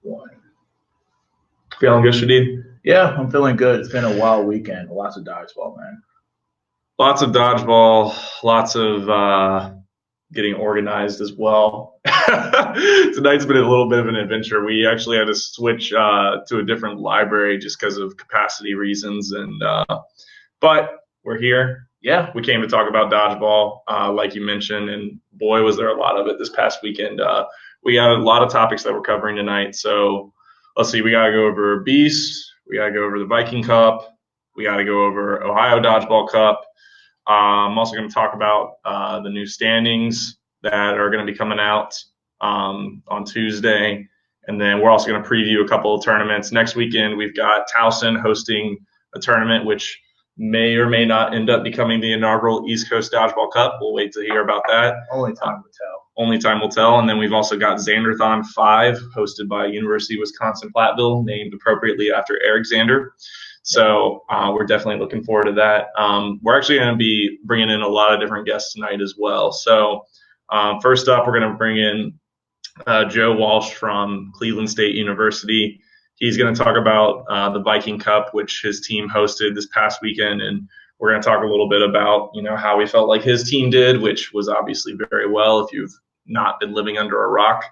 one. Feeling good, Shadid? Yeah, I'm feeling good. It's been a wild weekend. Lots of dodgeball, man. Lots of dodgeball, lots of getting organized as well. Tonight's been a little bit of an adventure. We actually had to switch to a different library just because of capacity reasons, but we're here. Yeah, we came to talk about dodgeball, like you mentioned, and boy, was there a lot of it this past weekend. We got a lot of topics that we're covering tonight, so let's see. We got to go over Beast. We got to go over the Viking Cup. We got to go over Ohio Dodgeball Cup. I'm also going to talk about the new standings that are going to be coming out on Tuesday. And then we're also going to preview a couple of tournaments. Next weekend, we've got Towson hosting a tournament, which may or may not end up becoming the inaugural East Coast Dodgeball Cup. We'll wait to hear about that. Only time will tell. Only time will tell. And then we've also got Zanderthon 5, hosted by University of Wisconsin-Platteville, named appropriately after Eric Zander. So we're definitely looking forward to that. We're actually going to be bringing in a lot of different guests tonight as well. So first up, we're going to bring in Joe Walsh from Cleveland State University. He's going to talk about the Viking Cup, which his team hosted this past weekend, and we're going to talk a little bit about how we felt like his team did, which was obviously very well. If you've not been living under a rock,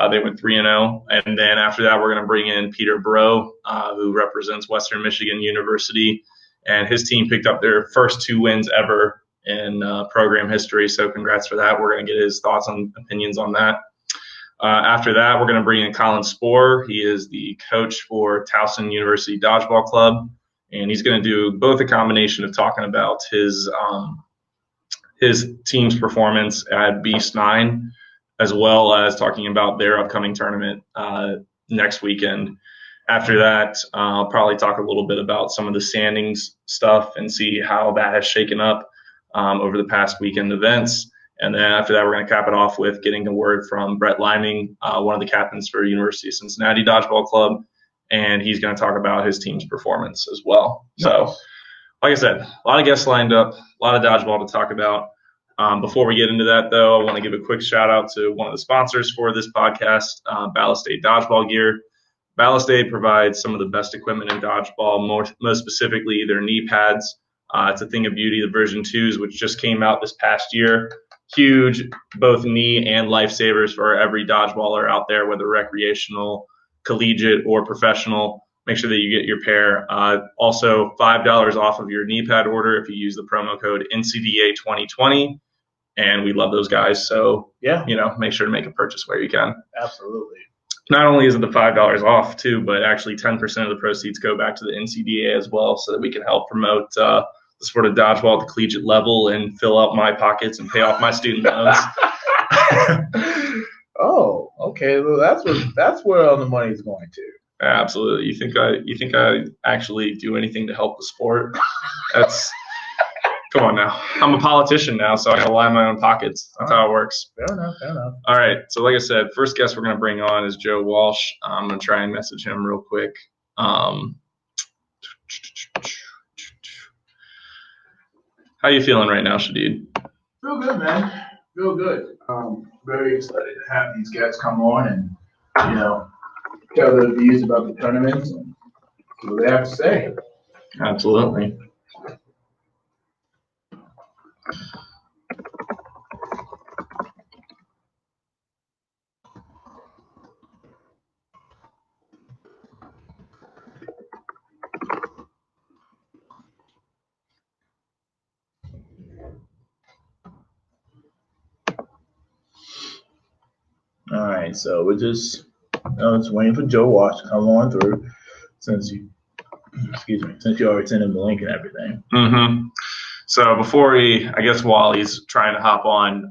they went 3-0, and then after that, we're going to bring in Peter Broe, who represents Western Michigan University, and his team picked up their first 2 wins ever in program history. So congrats for that. We're going to get his thoughts and opinions on that. After that, we're going to bring in Colin Sporer. He is the coach for Towson University Dodgeball Club, and he's going to do both a combination of talking about his team's performance at Beast 9, as well as talking about their upcoming tournament next weekend. After that, I'll probably talk a little bit about some of the standings stuff and see how that has shaken up over the past weekend events. And then after that, we're going to cap it off with getting a word from Brett Liming, one of the captains for University of Cincinnati Dodgeball Club, and he's going to talk about his team's performance as well. Nice. So, like I said, a lot of guests lined up, a lot of dodgeball to talk about. Before we get into that, though, I want to give a quick shout-out to one of the sponsors for this podcast, Ballast Day Dodgeball Gear. Ballast Day provides some of the best equipment in dodgeball, most specifically their knee pads. It's a thing of beauty, the version 2s, which just came out this past year. Huge, both knee and lifesavers for every dodgeballer out there, whether recreational, collegiate, or professional. Make sure that you get your pair. Also, $5 off of your knee pad order if you use the promo code NCDA2020. And we love those guys. So, yeah, make sure to make a purchase where you can. Absolutely. Not only is it the $5 off, too, but actually 10% of the proceeds go back to the NCDA as well, so that we can help promote the sport of dodgeball at the collegiate level and fill up my pockets and pay off my student loans. Oh, okay. Well, that's where all the money is going to. Absolutely. You think I actually do anything to help the sport? Come on now. I'm a politician now, so I gotta line my own pockets. That's how it works. Fair enough. All right. So like I said, first guest we're gonna bring on is Joe Walsh. I'm gonna try and message him real quick. How you feeling right now, Shadid? Feel good, man. Feel good. Very excited to have these guests come on and, tell their views about the tournaments and see what they have to say. Absolutely. All right, so we're just waiting for Joe Walsh to come on through since you already sent him the link and everything. Mm-hmm. So while he's trying to hop on,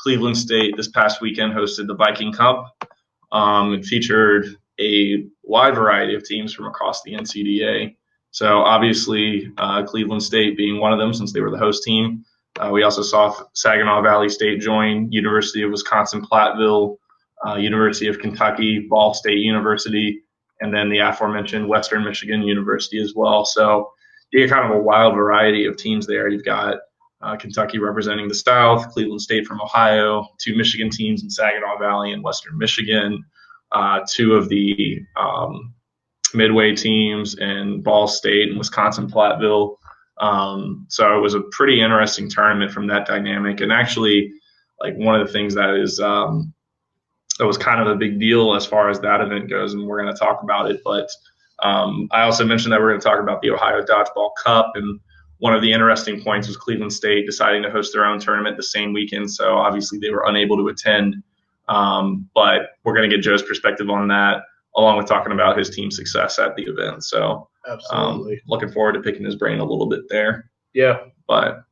Cleveland State this past weekend hosted the Viking Cup. It featured a wide variety of teams from across the NCDA. So obviously, Cleveland State being one of them since they were the host team. We also saw Saginaw Valley State join, University of Wisconsin-Platteville, University of Kentucky, Ball State University, and then the aforementioned Western Michigan University as well. So you get kind of a wild variety of teams there. You've got Kentucky representing the South, Cleveland State from Ohio, 2 Michigan teams in Saginaw Valley and Western Michigan, two of the Midway teams in Ball State and Wisconsin Platteville. So it was a pretty interesting tournament from that dynamic. And actually, like one of the things that is that was kind of a big deal as far as that event goes, and we're going to talk about it. But I also mentioned that we're going to talk about the Ohio Dodgeball Cup, and one of the interesting points was Cleveland State deciding to host their own tournament the same weekend. So obviously they were unable to attend, but we're going to get Joe's perspective on that, along with talking about his team's success at the event. So absolutely looking forward to picking his brain a little bit there. Yeah. But,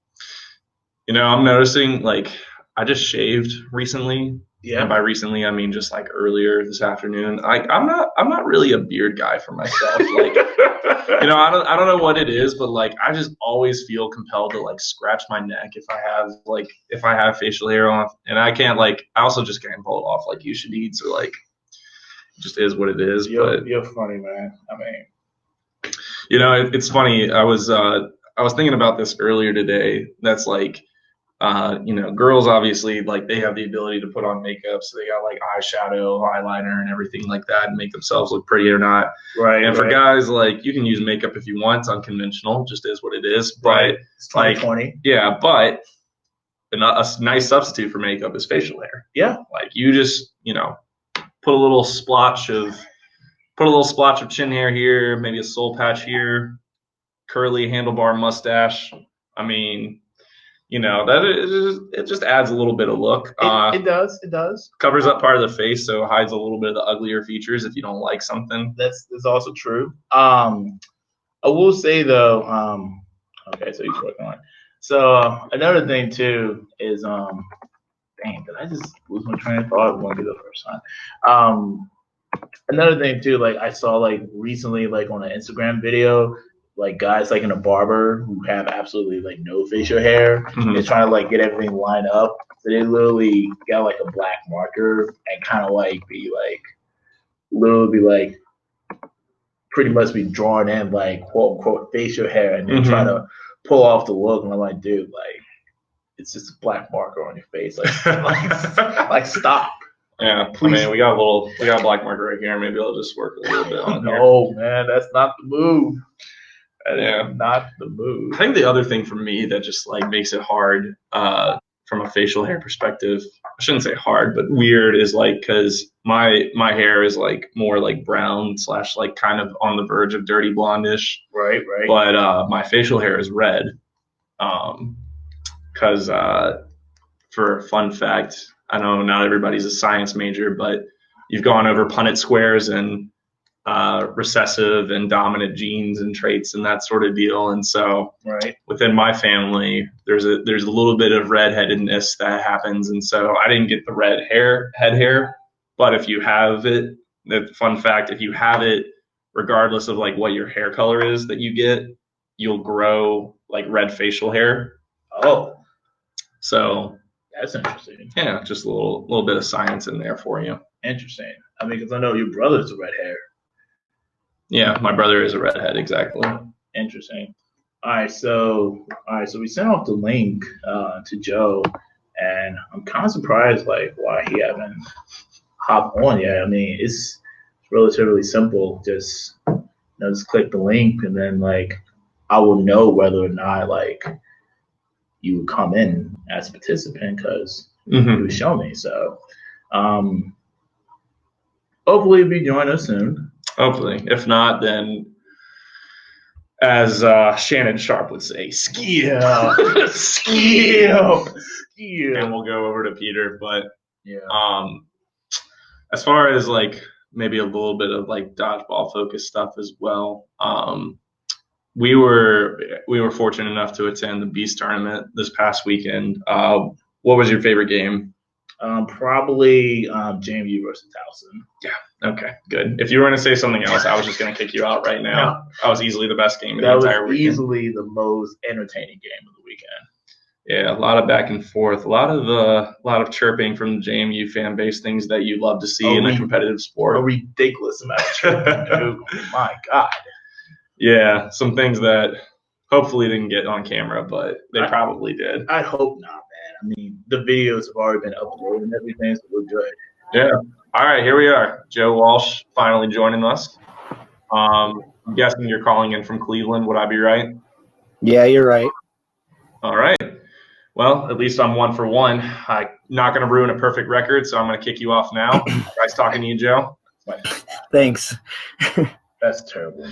I'm noticing, like, I just shaved recently. Yeah. And by recently, I mean just like earlier this afternoon. I'm not really a beard guy for myself. Like, I don't know what it is, but like I just always feel compelled to like scratch my neck if I have facial hair on, and I can't I also just can't pull it off like you should eat. So like, it just is what it is. You're funny, man. I mean, it's funny. I was thinking about this earlier today. That's like. Girls obviously like they have the ability to put on makeup, so they got like eyeshadow, eyeliner, and everything like that, and make themselves look pretty or not. Right. And for guys, like you can use makeup if you want; it's unconventional, just is what it is. Right. But it's 2020. Yeah, but a nice substitute for makeup is facial hair. Yeah. Like you just put a little splotch of chin hair here, maybe a soul patch here, curly handlebar mustache. I mean. It just adds a little bit of look. It does. Covers up part of the face, so it hides a little bit of the uglier features if you don't like something. That's also true. I will say though, okay, so he's working on it. So another thing too is dang, did I just lose my train of thought? It won't be the first time. Another thing too, like I saw like recently, like on an Instagram video, like guys like in a barber who have absolutely like no facial hair, they're trying to like get everything lined up. So they literally got like a black marker and kind of like pretty much be drawn in like quote unquote facial hair, and then try to pull off the look. And I'm like, dude, like it's just a black marker on your face. Like stop. Yeah, please. I mean, we got a black marker right here. Maybe I'll just work a little bit on it. No, man, that's not the move. Yeah, not the move. I think the other thing for me that just like makes it hard from a facial hair perspective, I shouldn't say hard, but weird, is like because my hair is like more like brown / like kind of on the verge of dirty blondish. Right. But my facial hair is red. Because for a fun fact, I know not everybody's a science major, but you've gone over Punnett squares and recessive and dominant genes and traits and that sort of deal. And so within my family, there's a little bit of redheadedness that happens. And so I didn't get the head hair, but if you have it, the fun fact, if you have it, regardless of like what your hair color is that you get, you'll grow like red facial hair. Oh, so that's interesting. Yeah, just a little bit of science in there for you. Interesting. I mean, because I know your brother's a red hair. Yeah, my brother is a redhead, exactly. Interesting. All right, so we sent off the link to Joe, and I'm kind of surprised like why he haven't hopped on yet. I mean, it's relatively simple. Just just click the link, and then like I will know whether or not like you would come in as a participant because you would show me. So hopefully you'll be joining us soon. Hopefully. If not, then as Shannon Sharp would say, skill. And we'll go over to Peter. But as far as like maybe a little bit of like dodgeball focused stuff as well, we were fortunate enough to attend the Beast tournament this past weekend. What was your favorite game? Probably JMU versus Towson. Yeah. Okay. Good. If you were going to say something else, I was just going to kick you out right now. No. That was easily the best game of the entire weekend. That was easily the most entertaining game of the weekend. Yeah, a lot of back and forth, a lot of chirping from the JMU fan base, things that you love to see in a competitive sport. A ridiculous amount of chirping, dude. My God. Yeah, some things that hopefully didn't get on camera, but they probably did. I hope not, man. I mean, the videos have already been uploaded and everything, so we're good. Yeah, All right, here we are. Joe Walsh finally joining us. I'm guessing you're calling in from Cleveland. Would I be right? Yeah, you're right. All right. Well, at least I'm 1 for 1. I'm not going to ruin a perfect record, so I'm going to kick you off now. Nice talking to you, Joe. Thanks. That's terrible,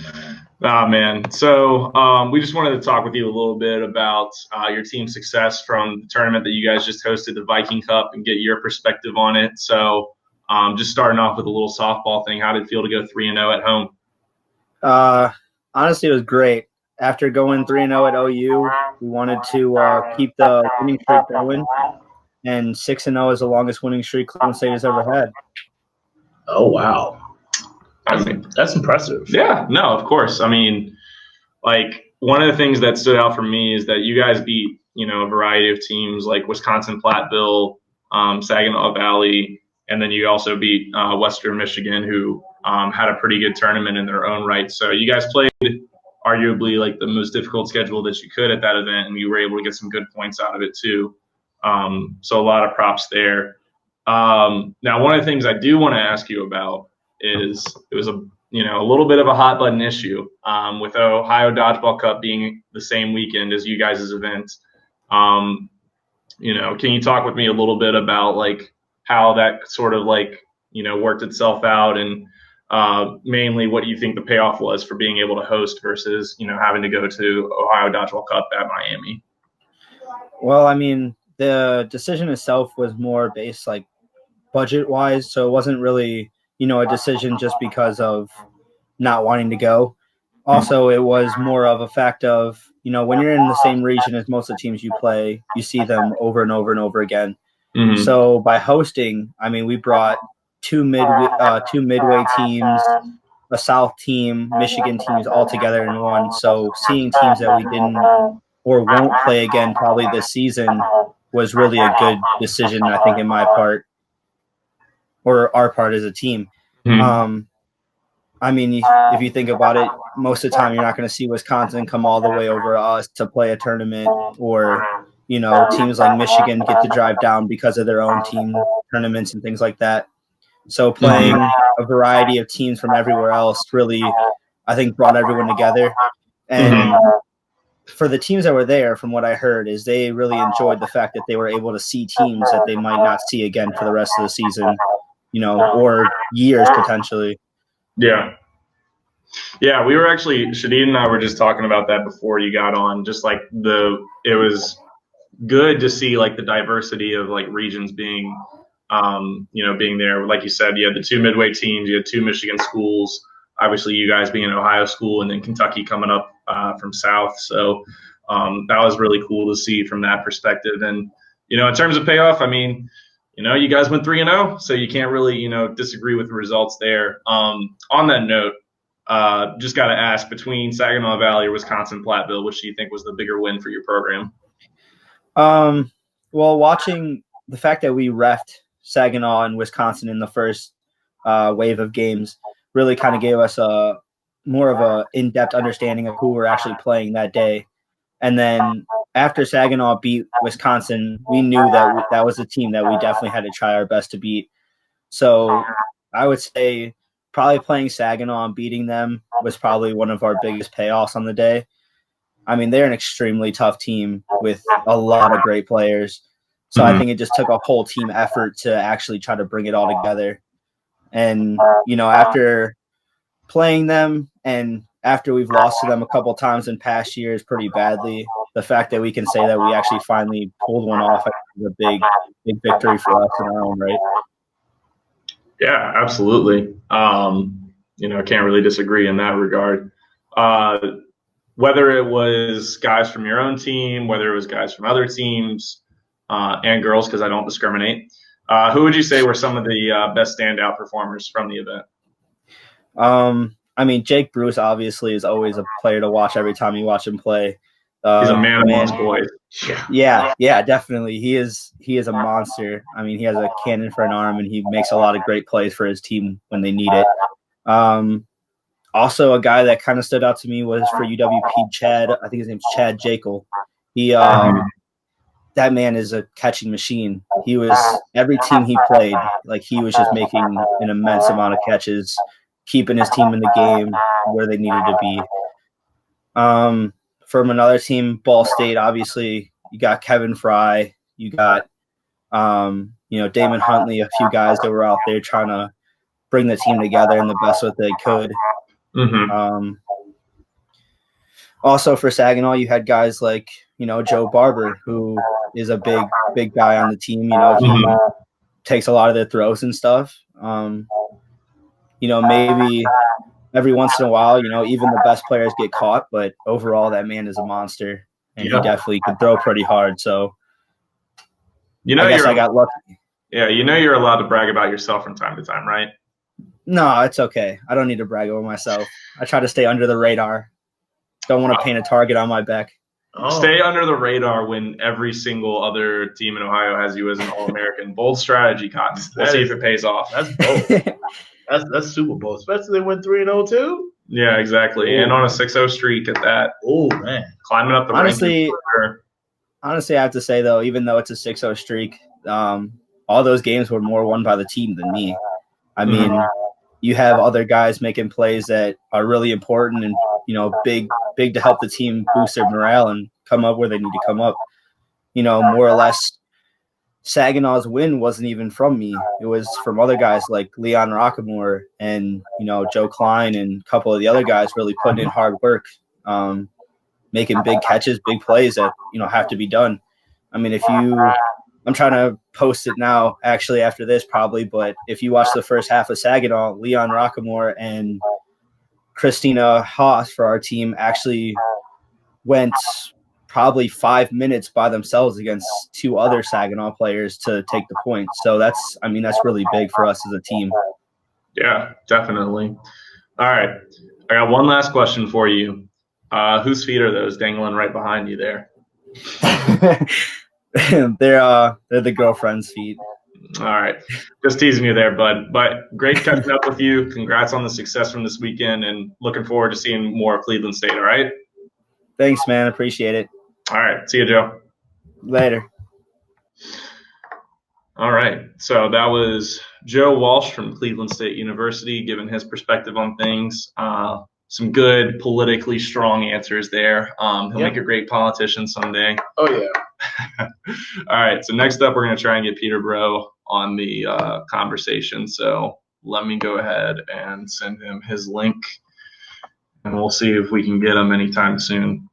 man. Man. So we just wanted to talk with you a little bit about your team's success from the tournament that you guys just hosted, the Viking Cup, and get your perspective on it. So just starting off with a little softball thing, how did it feel to go 3-0 at home? Honestly, it was great. After going 3-0 at OU, we wanted to keep the winning streak going, and 6-0 is the longest winning streak Cleveland State has ever had. Oh, wow. I mean, That's impressive. yeah, no, of course. I mean, like, one of the things that stood out for me is that you guys beat, a variety of teams like Wisconsin Platteville, Saginaw Valley, and then you also beat Western Michigan, who had a pretty good tournament in their own right. So you guys played arguably like the most difficult schedule that you could at that event, and you were able to get some good points out of it too. So a lot of props there. Now, one of the things I do want to ask you about is it was a little bit of a hot button issue with Ohio Dodgeball Cup being the same weekend as you guys' event. Can you talk with me a little bit about like how that sort of worked itself out, and mainly what you think the payoff was for being able to host versus having to go to Ohio Dodgeball Cup at Miami? Well, I mean, the decision itself was more based like budget wise, so it wasn't really a decision just because of not wanting to go. Also, it was more of a fact of when you're in the same region as most of the teams you play, you see them over and over and over again. Mm-hmm. So by hosting, I mean, we brought two midway teams, a South team, Michigan teams all together in one. So seeing teams that we didn't or won't play again probably this season was really a good decision, I think, in my part or our part as a team. Mm-hmm. I mean, if you think about it, most of the time you're not going to see Wisconsin come all the way over us to play a tournament, or teams like Michigan get to drive down because of their own team tournaments and things like that. So playing a variety of teams from everywhere else really, I think, brought everyone together. And for the teams that were there, from what I heard, is they really enjoyed the fact that they were able to see teams that they might not see again for the rest of the season, or years potentially. Yeah. Yeah, we were actually, Shadid and I were just talking about that before you got on. Just like it was good to see like the diversity of like regions being there. Like you said, you had the two midway teams, you had two Michigan schools, obviously you guys being an Ohio school, and then Kentucky coming up from South. So that was really cool to see from that perspective. And, in terms of payoff, I mean, you guys went 3-0, so you can't really, disagree with the results there. On that note, just got to ask, between Saginaw Valley or Wisconsin Platteville, which do you think was the bigger win for your program? Well, watching the fact that we reffed Saginaw and Wisconsin in the first wave of games really kind of gave us a more of a in-depth understanding of who we're actually playing that day. And then after Saginaw beat Wisconsin, we knew that that was a team that we definitely had to try our best to beat. So I would say probably playing Saginaw and beating them was probably one of our biggest payoffs on the day. I mean, they're an extremely tough team with a lot of great players. So I think it just took a whole team effort to actually try to bring it all together. And, after playing them and after we've lost to them a couple times in past years pretty badly, the fact that we can say that we actually finally pulled one off is a big victory for us in our own right. Yeah, absolutely. Can't really disagree in that regard. Whether it was guys from your own team, whether it was guys from other teams, and girls, because I don't discriminate, who would you say were some of the best standout performers from the event? I mean, Jake Bruce obviously is always a player to watch every time you watch him play. He's a man amongst boys. Yeah, definitely. He is a monster. I mean, he has a cannon for an arm, and he makes a lot of great plays for his team when they need it. Also, a guy that kind of stood out to me was for UWP, Chad. I think his name's Chad Jekyll. He that man is a catching machine. He was every team he played, like he was just making an immense amount of catches, keeping his team in the game where they needed to be. From another team, Ball State, obviously you got Kevin Fry, you got Damon Huntley, a few guys that were out there trying to bring the team together in the best way they could. Mm-hmm. Also for Saginaw, you had guys like, Joe Barber, who is a big guy on the team. He takes a lot of their throws and stuff. Maybe every once in a while, even the best players get caught, but overall that man is a monster and he definitely could throw pretty hard. So I guess I got lucky. Yeah, you're allowed to brag about yourself from time to time, right? No, it's okay. I don't need to brag over myself. I try to stay under the radar. Don't want to paint a target on my back. Oh. Stay under the radar when every single other team in Ohio has you as an All-American. Bold strategy, Cotton. We'll see if it pays off. That's bold. that's Super Bowl, especially they went 3-0 too. Yeah, exactly. Ooh. And on a 6-0 streak at that. Oh man, climbing up the rankings. Honestly, I have to say though, even though it's a 6-0 streak, all those games were more won by the team than me. I mean, you have other guys making plays that are really important and big to help the team boost their morale and come up where they need to come up. More or less, Saginaw's win wasn't even from me. It was from other guys like Leon Rockamore and, Joe Klein and a couple of the other guys really putting in hard work, making big catches, big plays that, have to be done. I mean, I'm trying to post it now, actually, after this probably, but if you watch the first half of Saginaw, Leon Rockamore and Christina Haas for our team actually went probably 5 minutes by themselves against two other Saginaw players to take the point. So that's really big for us as a team. Yeah, definitely. All right. I got one last question for you. Whose feet are those dangling right behind you there? They're the girlfriend's feet. All right. Just teasing you there, bud. But great catching up with you. Congrats on the success from this weekend and looking forward to seeing more of Cleveland State, all right? Thanks, man. Appreciate it. All right. See you, Joe. Later. All right. So that was Joe Walsh from Cleveland State University giving his perspective on things. Some good politically strong answers there. He'll make a great politician someday. Oh, yeah. All right. So next up, we're going to try and get Peter Broe on the conversation. So let me go ahead and send him his link, and we'll see if we can get him anytime soon.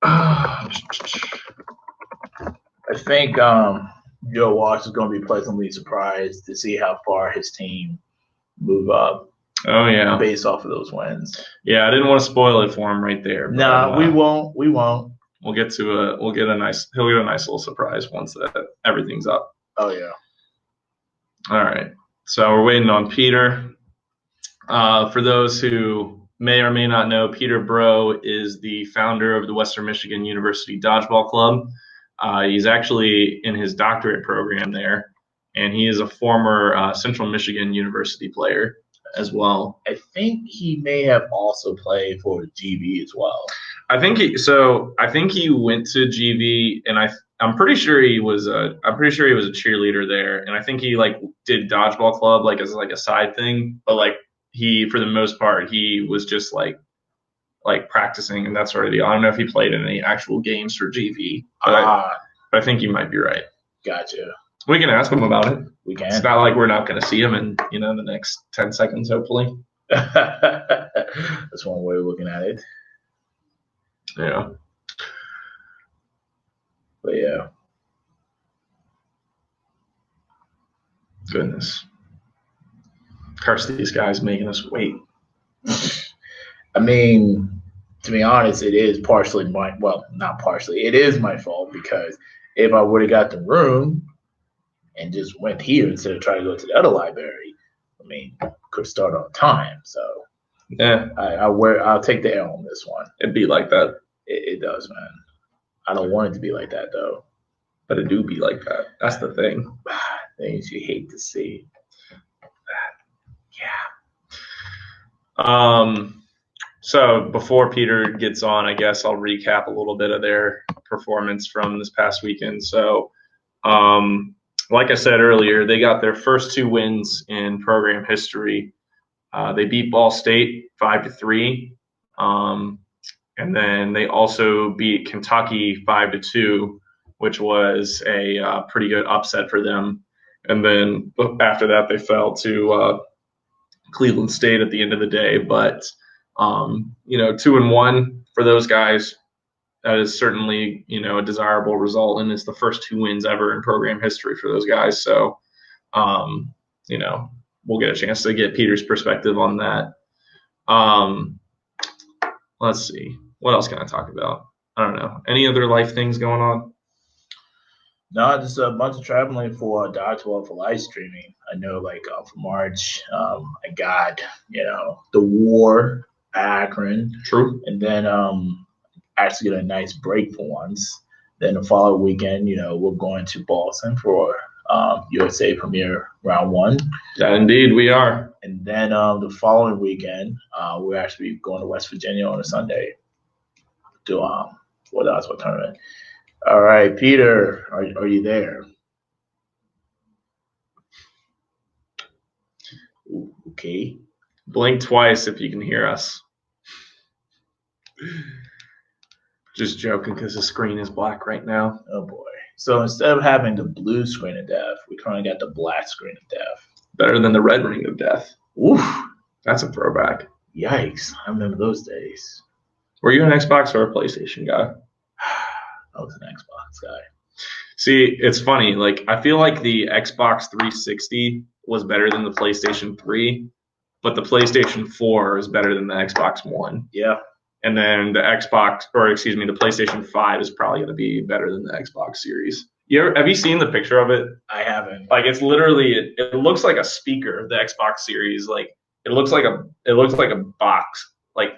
I think Joe Walsh is going to be pleasantly surprised to see how far his team move up. Oh yeah, based off of those wins. Yeah, I didn't want to spoil it for him right there. No, we won't. He'll get a nice little surprise once that everything's up. Oh yeah. All right. So we're waiting on Peter. For those who may or may not know, Peter Broe is the founder of the Western Michigan University Dodgeball Club. He's actually in his doctorate program there, and he is a former Central Michigan University player as well. I think he may have also played for GV as well. I think he went to GV, and I'm pretty sure he was a cheerleader there, and I think he did dodgeball club as a side thing, but he, for the most part, he was just like practicing and that sort of deal. I don't know if he played in any actual games for GV, but I think you might be right. Gotcha. We can ask him about it. We can. It's not like we're not going to see him in the next 10 seconds, hopefully. That's one way of looking at it. Yeah. But yeah. Goodness. Curse these guys making us wait. I mean, to be honest, it is partially not partially. It is my fault because if I would have got the room and just went here instead of trying to go to the other library, I mean, could start on time. So yeah, I'll take the L on this one. It'd be like that. It does, man. I don't want it to be like that though. But it do be like that. That's the thing. Things you hate to see. Yeah. So before Peter gets on, I guess I'll recap a little bit of their performance from this past weekend. So, like I said earlier, they got their first 2 wins in program history. They beat Ball State 5-3, and then they also beat Kentucky 5-2, which was a pretty good upset for them. And then after that, they fell to Cleveland State at the end of the day. But 2-1 for those guys. That is certainly, a desirable result, and it's the first 2 wins ever in program history for those guys. So, we'll get a chance to get Peter's perspective on that. Let's see. What else can I talk about? I don't know. Any other life things going on? No, just a bunch of traveling for Drakeford for live streaming. I know, for March, I got, the War, Akron. True. And then actually get a nice break for once. Then the following weekend, we're going to Boston for USA Premier Round 1. Yeah, indeed, we are. And then the following weekend, we're actually going to West Virginia on a Sunday to what tournament. All right, Peter, are you there? Ooh, okay. Blink twice if you can hear us. Just joking because the screen is black right now. Oh boy. So instead of having the blue screen of death, we currently got the black screen of death. Better than the red ring of death. Oof. That's a throwback. Yikes. I remember those days. Were you an Xbox or a PlayStation guy? I was an Xbox guy. See, it's funny. I feel like the Xbox 360 was better than the PlayStation 3, but the PlayStation 4 is better than the Xbox One. Yeah. And then the PlayStation 5 is probably going to be better than the Xbox Series. Have you seen the picture of it? I haven't. It's literally, it looks like a speaker, the Xbox Series. It looks like a box,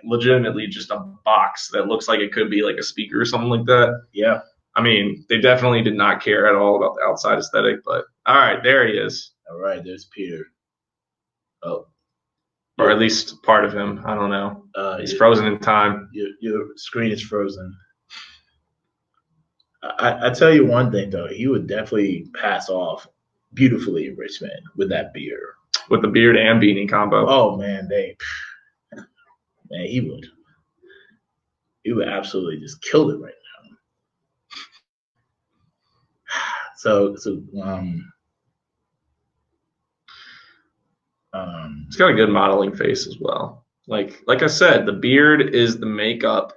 legitimately just a box that looks like it could be like a speaker or something like that. Yeah. I mean, they definitely did not care at all about the outside aesthetic, but all right, there he is. All right, there's Peter. Oh. Or at least part of him. I don't know. He's frozen in time. Your screen is frozen. I tell you one thing, though. He would definitely pass off beautifully in Richmond with that beard. With the beard and beanie combo. Oh, man. He would. He would absolutely just kill it right now. He's got a good modeling face as well. Like I said, the beard is the makeup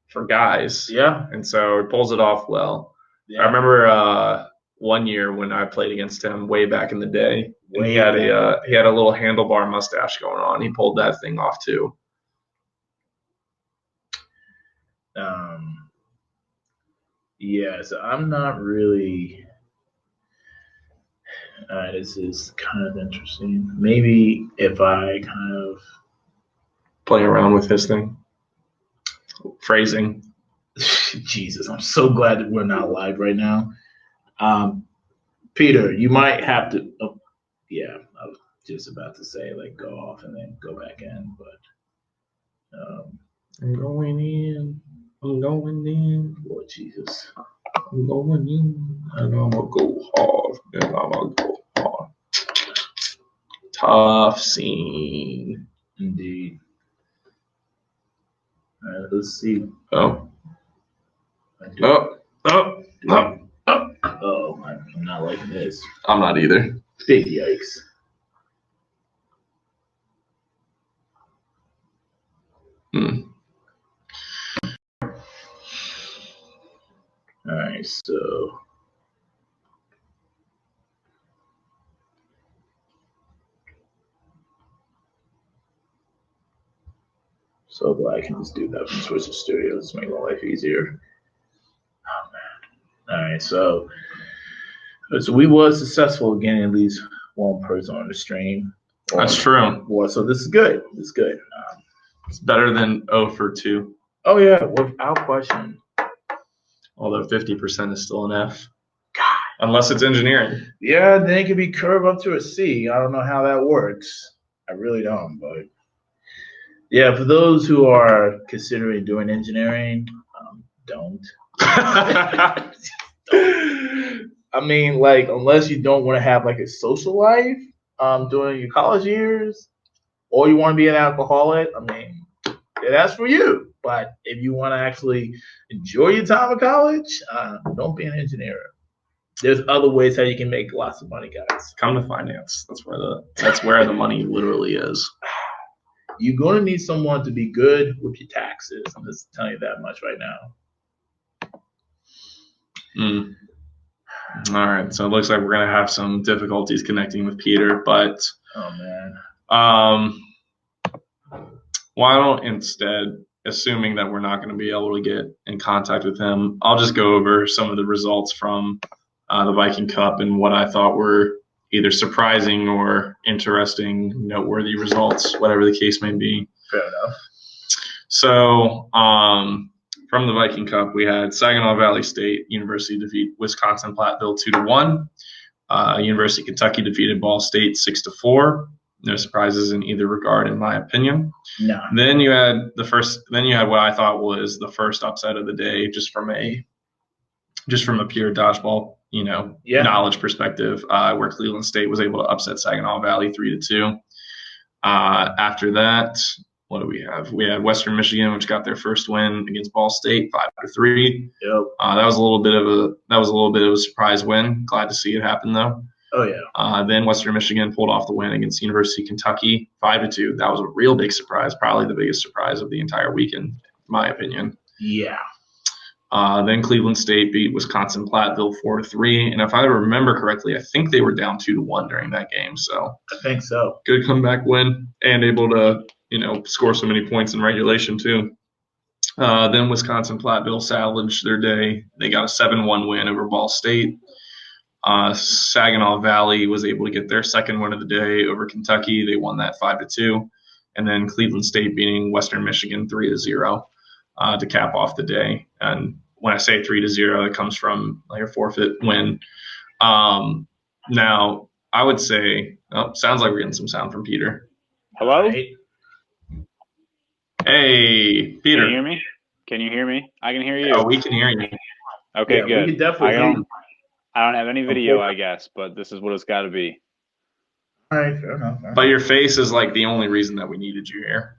for guys. Yeah. And so it pulls it off well. Yeah. I remember one year when I played against him way back in the day. He had a little handlebar mustache going on. He pulled that thing off too. Yeah, so I'm not really. This is kind of interesting. Maybe if I kind of play around with this thing, phrasing. Jesus, I'm so glad that we're not live right now. Peter, you might have to. Oh, yeah, I was just about to say go off and then go back in, but I'm going in. I'm going in. Lord Jesus. I'm going in. And I'm going to go hard. And I'm going to go hard. Tough scene. Indeed. All right, let's see. Oh, I'm not liking this. I'm not either. Big yikes. All right, so glad I can just do that from Switch to Studio. Just make my life easier. Oh man! All right, so we were successful in getting at least one person on the stream. That's true. Well, so this is good. This is good. It's better than 0 for 2. Oh yeah, without question. Although 50% is still an F. God. Unless it's engineering. Yeah, then it could be curved up to a C. I don't know how that works. I really don't, but yeah, for those who are considering doing engineering, don't. I mean, like, unless you don't want to have like a social life during your college years, or you want to be an alcoholic, I mean, yeah, that's for you. But if you want to actually enjoy your time in college, don't be an engineer. There's other ways how you can make lots of money, guys. Come to finance. That's where the money literally is. You're going to need someone to be good with your taxes. I'm just telling you that much right now. All right. So it looks like we're going to have some difficulties connecting with Peter, but Oh man. why don't instead, assuming that we're not going to be able to get in contact with him, I'll just go over some of the results from the Viking Cup and what I thought were either surprising or interesting, noteworthy results, whatever the case may be. Fair enough. So from the Viking Cup, we had Saginaw Valley State University defeat Wisconsin Platteville 2-1. University of Kentucky defeated Ball State 6-4. No surprises in either regard, in my opinion. No. Then you had what I thought was the first upset of the day, just from a pure dodgeball, knowledge perspective, where Cleveland State was able to upset Saginaw Valley 3-2. After that, what do we have? We had Western Michigan, which got their first win against Ball State, 5-3. Yep. That was a little bit of a surprise win. Glad to see it happen though. Oh yeah. Then Western Michigan pulled off the win against University of Kentucky, 5-2. That was a real big surprise, probably the biggest surprise of the entire weekend, in my opinion. Yeah. Then Cleveland State beat Wisconsin Platteville 4-3, and if I remember correctly, I think they were down 2-1 during that game. So I think so. Good comeback win, and able to score so many points in regulation too. Then Wisconsin Platteville salvaged their day. They got a 7-1 win over Ball State. Saginaw Valley was able to get their second win of the day over Kentucky. They won that 5-2, and then Cleveland State beating Western Michigan 3-0 to cap off the day. And when I say 3-0, it comes from like a forfeit win. Now I would say, sounds like we're getting some sound from Peter. Hello? Right. Hey, Peter. Can you hear me? Can you hear me? I can hear you. Oh, we can hear you. Okay, Yeah, good. we can definitely hear you. I don't have any video, I guess, but this is what it's got to be. All right, fair enough. But your face is like the only reason that we needed you here.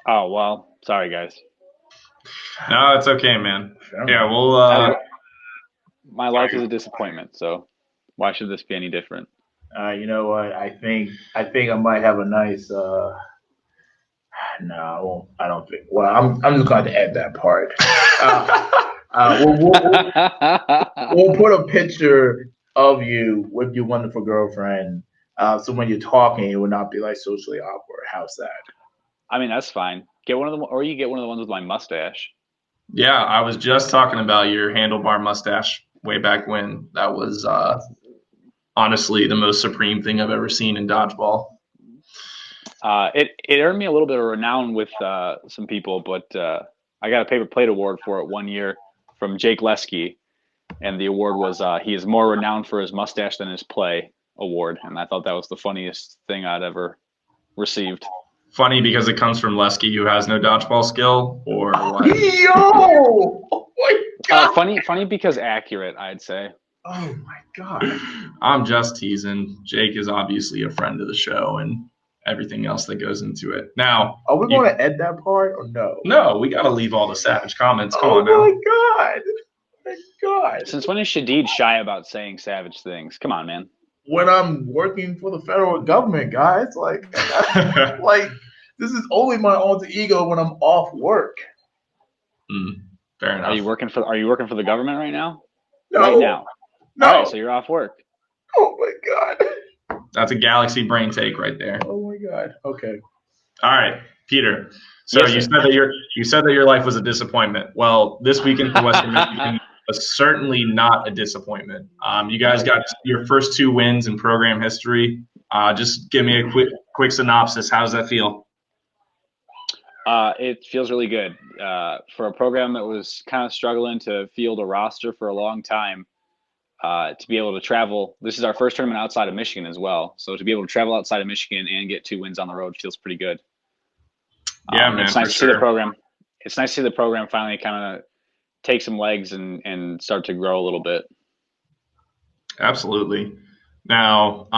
Oh, well, sorry, guys. No, it's okay, man. Fair Yeah, enough. we'll. My life is a disappointment, so why should this be any different? You know what? I think I might have a nice. No, I won't. I don't think. Well, I'm just going to add that part. We'll put a picture of you with your wonderful girlfriend. So when you're talking, it will not be like socially awkward. How's that? I mean, that's fine. Get one of them, or you get one of the ones with my mustache. Yeah, I was just talking about your handlebar mustache way back when. That was honestly the most supreme thing I've ever seen in dodgeball. It earned me a little bit of renown with some people, but I got a paper plate award for it one year from Jake Lesky, and the award was he is more renowned for his mustache than his play award, and I thought that was the funniest thing I'd ever received. Funny because it comes from Lesky, who has no dodgeball skill, or what? Yo! Oh my god! Funny because accurate, I'd say. Oh my god! I'm just teasing. Jake is obviously a friend of the show and everything else that goes into it. Now, Are we going to end that part or no? No, we got to leave all the savage comments. Come Oh on now. my god! My god! Since when is Shadid shy about saying savage things? Come on, man. When I'm working for the federal government, guys, like this is only my alter ego when I'm off work. Fair enough. Are you working for the government right now? No, Right now. no. All right, so you're off work. Oh my god! That's a galaxy brain take right there. Oh my god! Okay. All right, Peter. So Yes, you sir. said that your life was a disappointment. Well, this weekend for Western Michigan was certainly not a disappointment. You guys got your first 2 wins in program history. Just give me a quick synopsis. How does that feel? It feels really good. For a program that was kind of struggling to field a roster for a long time, to be able to travel. This is our first tournament outside of Michigan as well. So to be able to travel outside of Michigan and get 2 wins on the road feels pretty good. Yeah, man. It's nice for to sure. see the program. It's nice to see the program finally kind of take some legs and start to grow a little bit. Absolutely. Now,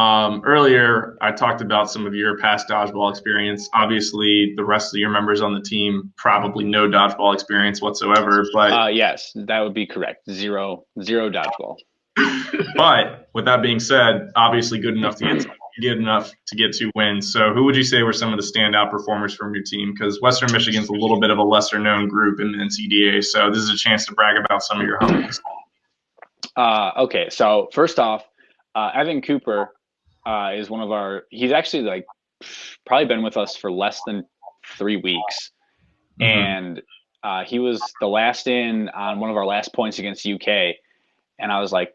earlier I talked about some of your past dodgeball experience. Obviously, the rest of your members on the team probably no dodgeball experience whatsoever. But yes, that would be correct. Zero dodgeball. But with that being said, obviously good enough to get 2 wins. So who would you say were some of the standout performers from your team? Because Western Michigan's a little bit of a lesser known group in the NCDA, so this is a chance to brag about some of your homies. Okay, so first off, Evan Cooper is one of our. He's actually like probably been with us for less than 3 weeks, and he was the last in on one of our last points against UK, and I was like,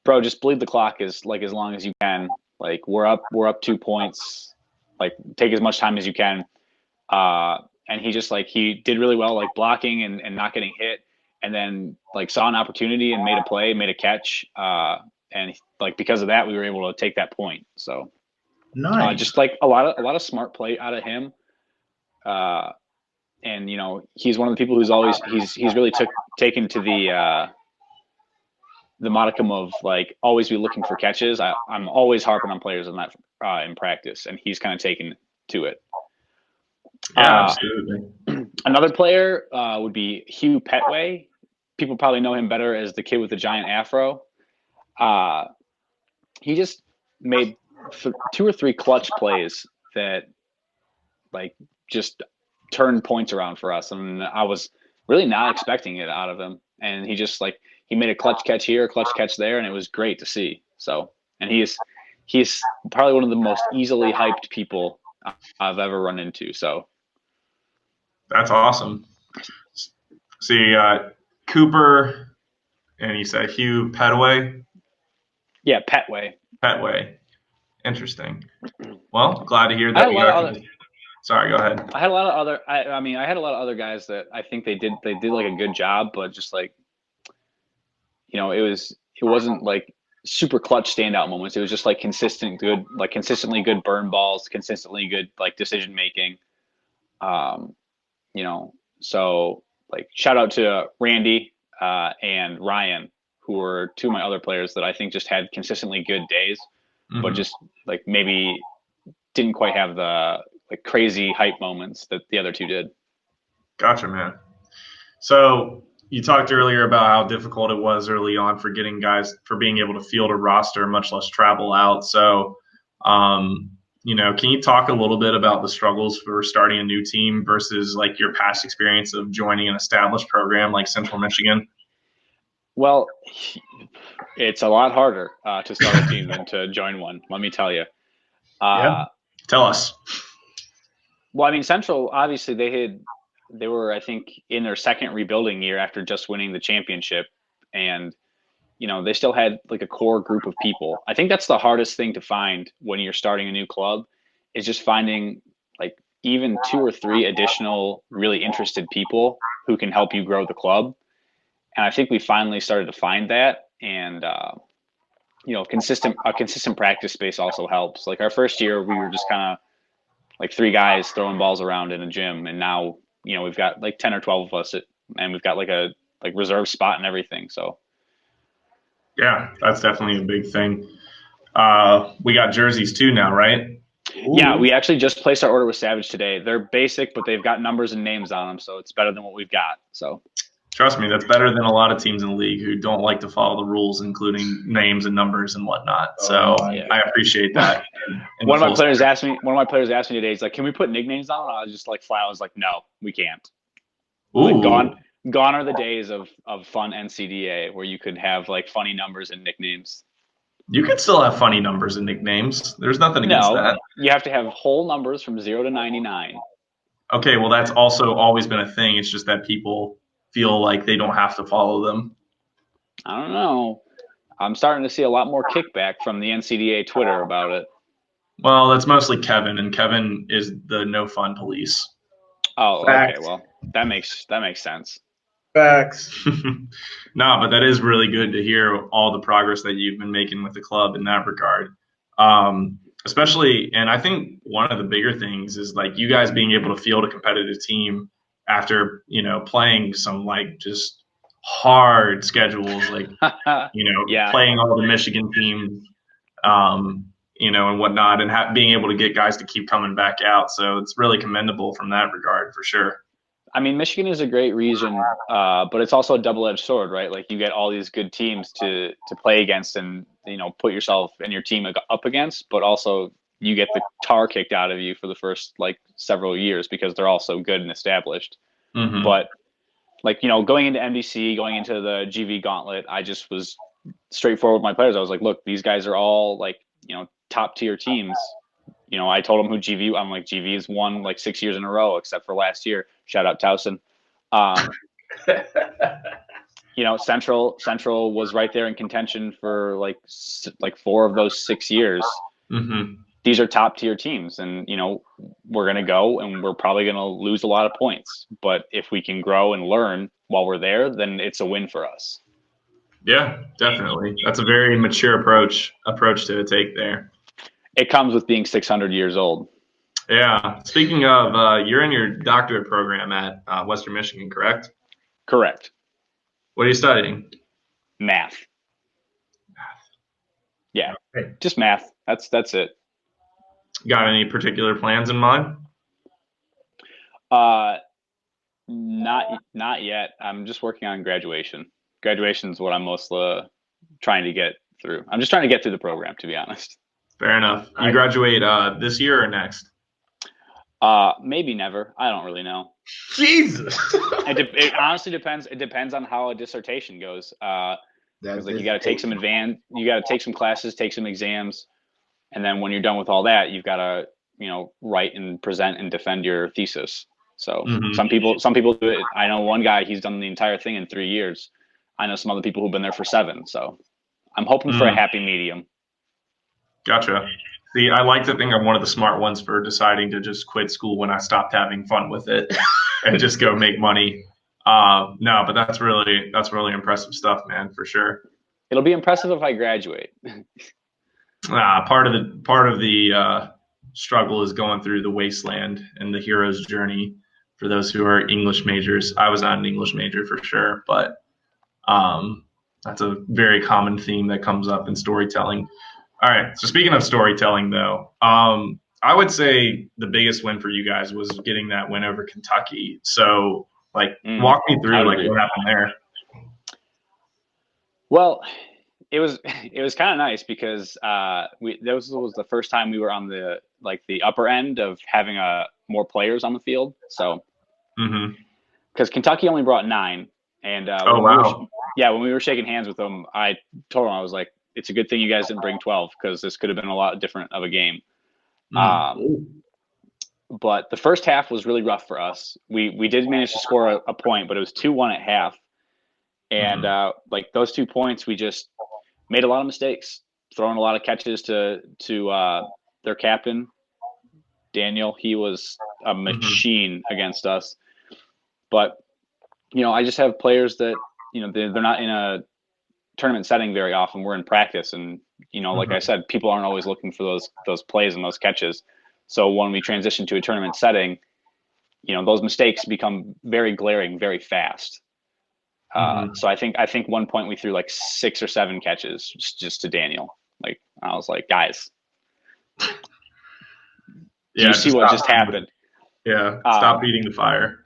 bro, just bleed the clock as long as you can. Like we're up 2 points. Like take as much time as you can. And he did really well, like blocking and not getting hit, and then like saw an opportunity and made a play, made a catch. And like because of that, we were able to take that point. So Nice. just like a lot of smart play out of him. And he's one of the people who's always he's really taken to the modicum of like always be looking for catches. I'm always harping on players on that in practice, and he's kind of taken to it. Yeah, absolutely. Another player would be Hugh Petway. People probably know him better as the kid with the giant afro. He just made 2 or 3 clutch plays that like just turned points around for us, and I was really not expecting it out of him. And he just like he made a clutch catch here, a clutch catch there, and it was great to see. So, and he's probably one of the most easily hyped people I've ever run into. So that's awesome. So you got Cooper, and you said Hugh Petway. Yeah, Petway. Interesting. Well, glad to hear that. Sorry, go ahead. I had a lot of other. I had a lot of other guys that I think they did like a good job, but just like it wasn't like super clutch standout moments. It was just like consistently good burn balls, consistently good like decision making. So like shout out to Randy and Ryan, who were 2 of my other players that I think just had consistently good days, but just like maybe didn't quite have the like crazy hype moments that the other 2 did. Gotcha, man. So you talked earlier about how difficult it was early on for getting guys for being able to field a roster, much less travel out. So, can you talk a little bit about the struggles for starting a new team versus like your past experience of joining an established program like Central Michigan? Well, it's a lot harder to start a team than to join one. Let me tell you. Yeah. Tell us. Well, I mean, Central, obviously they were, I think, in their second rebuilding year after just winning the championship. And, they still had like a core group of people. I think that's the hardest thing to find when you're starting a new club is just finding like even 2 or 3 additional really interested people who can help you grow the club. And I think we finally started to find that. And, a consistent practice space also helps. Like our first year, we were just kind of like 3 guys throwing balls around in a gym. And now, we've got like 10 or 12 of us and we've got like a reserve spot and everything. So. Yeah, that's definitely a big thing. We got jerseys too now, right? Ooh. Yeah, we actually just placed our order with Savage today. They're basic, but they've got numbers and names on them. So it's better than what we've got. So. Trust me, that's better than a lot of teams in the league who don't like to follow the rules, including names and numbers and whatnot. So I appreciate that. One of my players asked me today, he's like, "Can we put nicknames on?" And I was just like, flat. I was like, "No, we can't." Like, gone are the days of fun NCDA where you could have like funny numbers and nicknames. You could still have funny numbers and nicknames. There's nothing against that. You have to have whole numbers from 0 to 99. Okay, well, that's also always been a thing. It's just that people feel like they don't have to follow them. I don't know. I'm starting to see a lot more kickback from the NCDA Twitter about it. Well, that's mostly Kevin, and Kevin is the no fun police. Oh, Facts. Okay. Well, that makes sense. Facts. No, but that is really good to hear all the progress that you've been making with the club in that regard. Especially, and I think one of the bigger things is like you guys being able to field a competitive team after, playing some like just hard schedules, like, Yeah. playing all the Michigan teams, and whatnot, and being able to get guys to keep coming back out. So it's really commendable from that regard for sure. I mean, Michigan is a great region, but it's also a double-edged sword, right? Like you get all these good teams to play against and, put yourself and your team up against, but also you get the tar kicked out of you for the first like several years because they're all so good and established. Mm-hmm. But like, going into MDC, going into the GV gauntlet, I just was straightforward with my players. I was like, look, these guys are all like, top tier teams. I told them who GV. I'm like, GV has won like 6 years in a row, except for last year. Shout out Towson. Central was right there in contention for like 4 of those 6 years. Mm-hmm. These are top tier teams, and we're gonna go, and we're probably gonna lose a lot of points. But if we can grow and learn while we're there, then it's a win for us. Yeah, definitely. That's a very mature approach to take there. It comes with being 600 years old. Yeah. Speaking of, you're in your doctorate program at Western Michigan, correct? Correct. What are you studying? Math. Yeah, just math. That's it. Got any particular plans in mind? Not yet. I'm just working on graduation. Graduation is what I'm most trying to get through. I'm just trying to get through the program, to be honest. Fair enough. You graduate this year or next? Maybe never. I don't really know. Jesus. It honestly depends. It depends on how a dissertation goes. Because you got to take some classes, take some exams, and then when you're done with all that, you've got to write and present and defend your thesis. So some people do it. I know one guy, he's done the entire thing in 3 years. I know some other people who've been there for 7. So I'm hoping for a happy medium. Gotcha. See, I like to think I'm one of the smart ones for deciding to just quit school when I stopped having fun with it and just go make money. No, but that's really impressive stuff, man, for sure. It'll be impressive if I graduate. Part of the struggle is going through the wasteland and the hero's journey for those who are English majors. I was not an English major for sure, but that's a very common theme that comes up in storytelling. All right. So speaking of storytelling, though, I would say the biggest win for you guys was getting that win over Kentucky. So, walk me through what happened there. Well, it was kind of nice because this was the first time we were on the upper end of having more players on the field. So, because Kentucky only brought 9, and when we were shaking hands with them, I told them, I was like, it's a good thing you guys didn't bring 12 because this could have been a lot different of a game. But the first half was really rough for us. We did manage to score a point, but it was 2-1 at half. And those 2 points, we just made a lot of mistakes, throwing a lot of catches to their captain, Daniel. He was a machine against us. But, I just have players that, they're not in a tournament setting very often. We're in practice, and like I said, people aren't always looking for those plays and those catches. So when we transition to a tournament setting, those mistakes become very glaring very fast. So I think one point we threw 6 or 7 catches just to Daniel. I was like, guys, you see what just happened? Yeah, stop feeding the fire.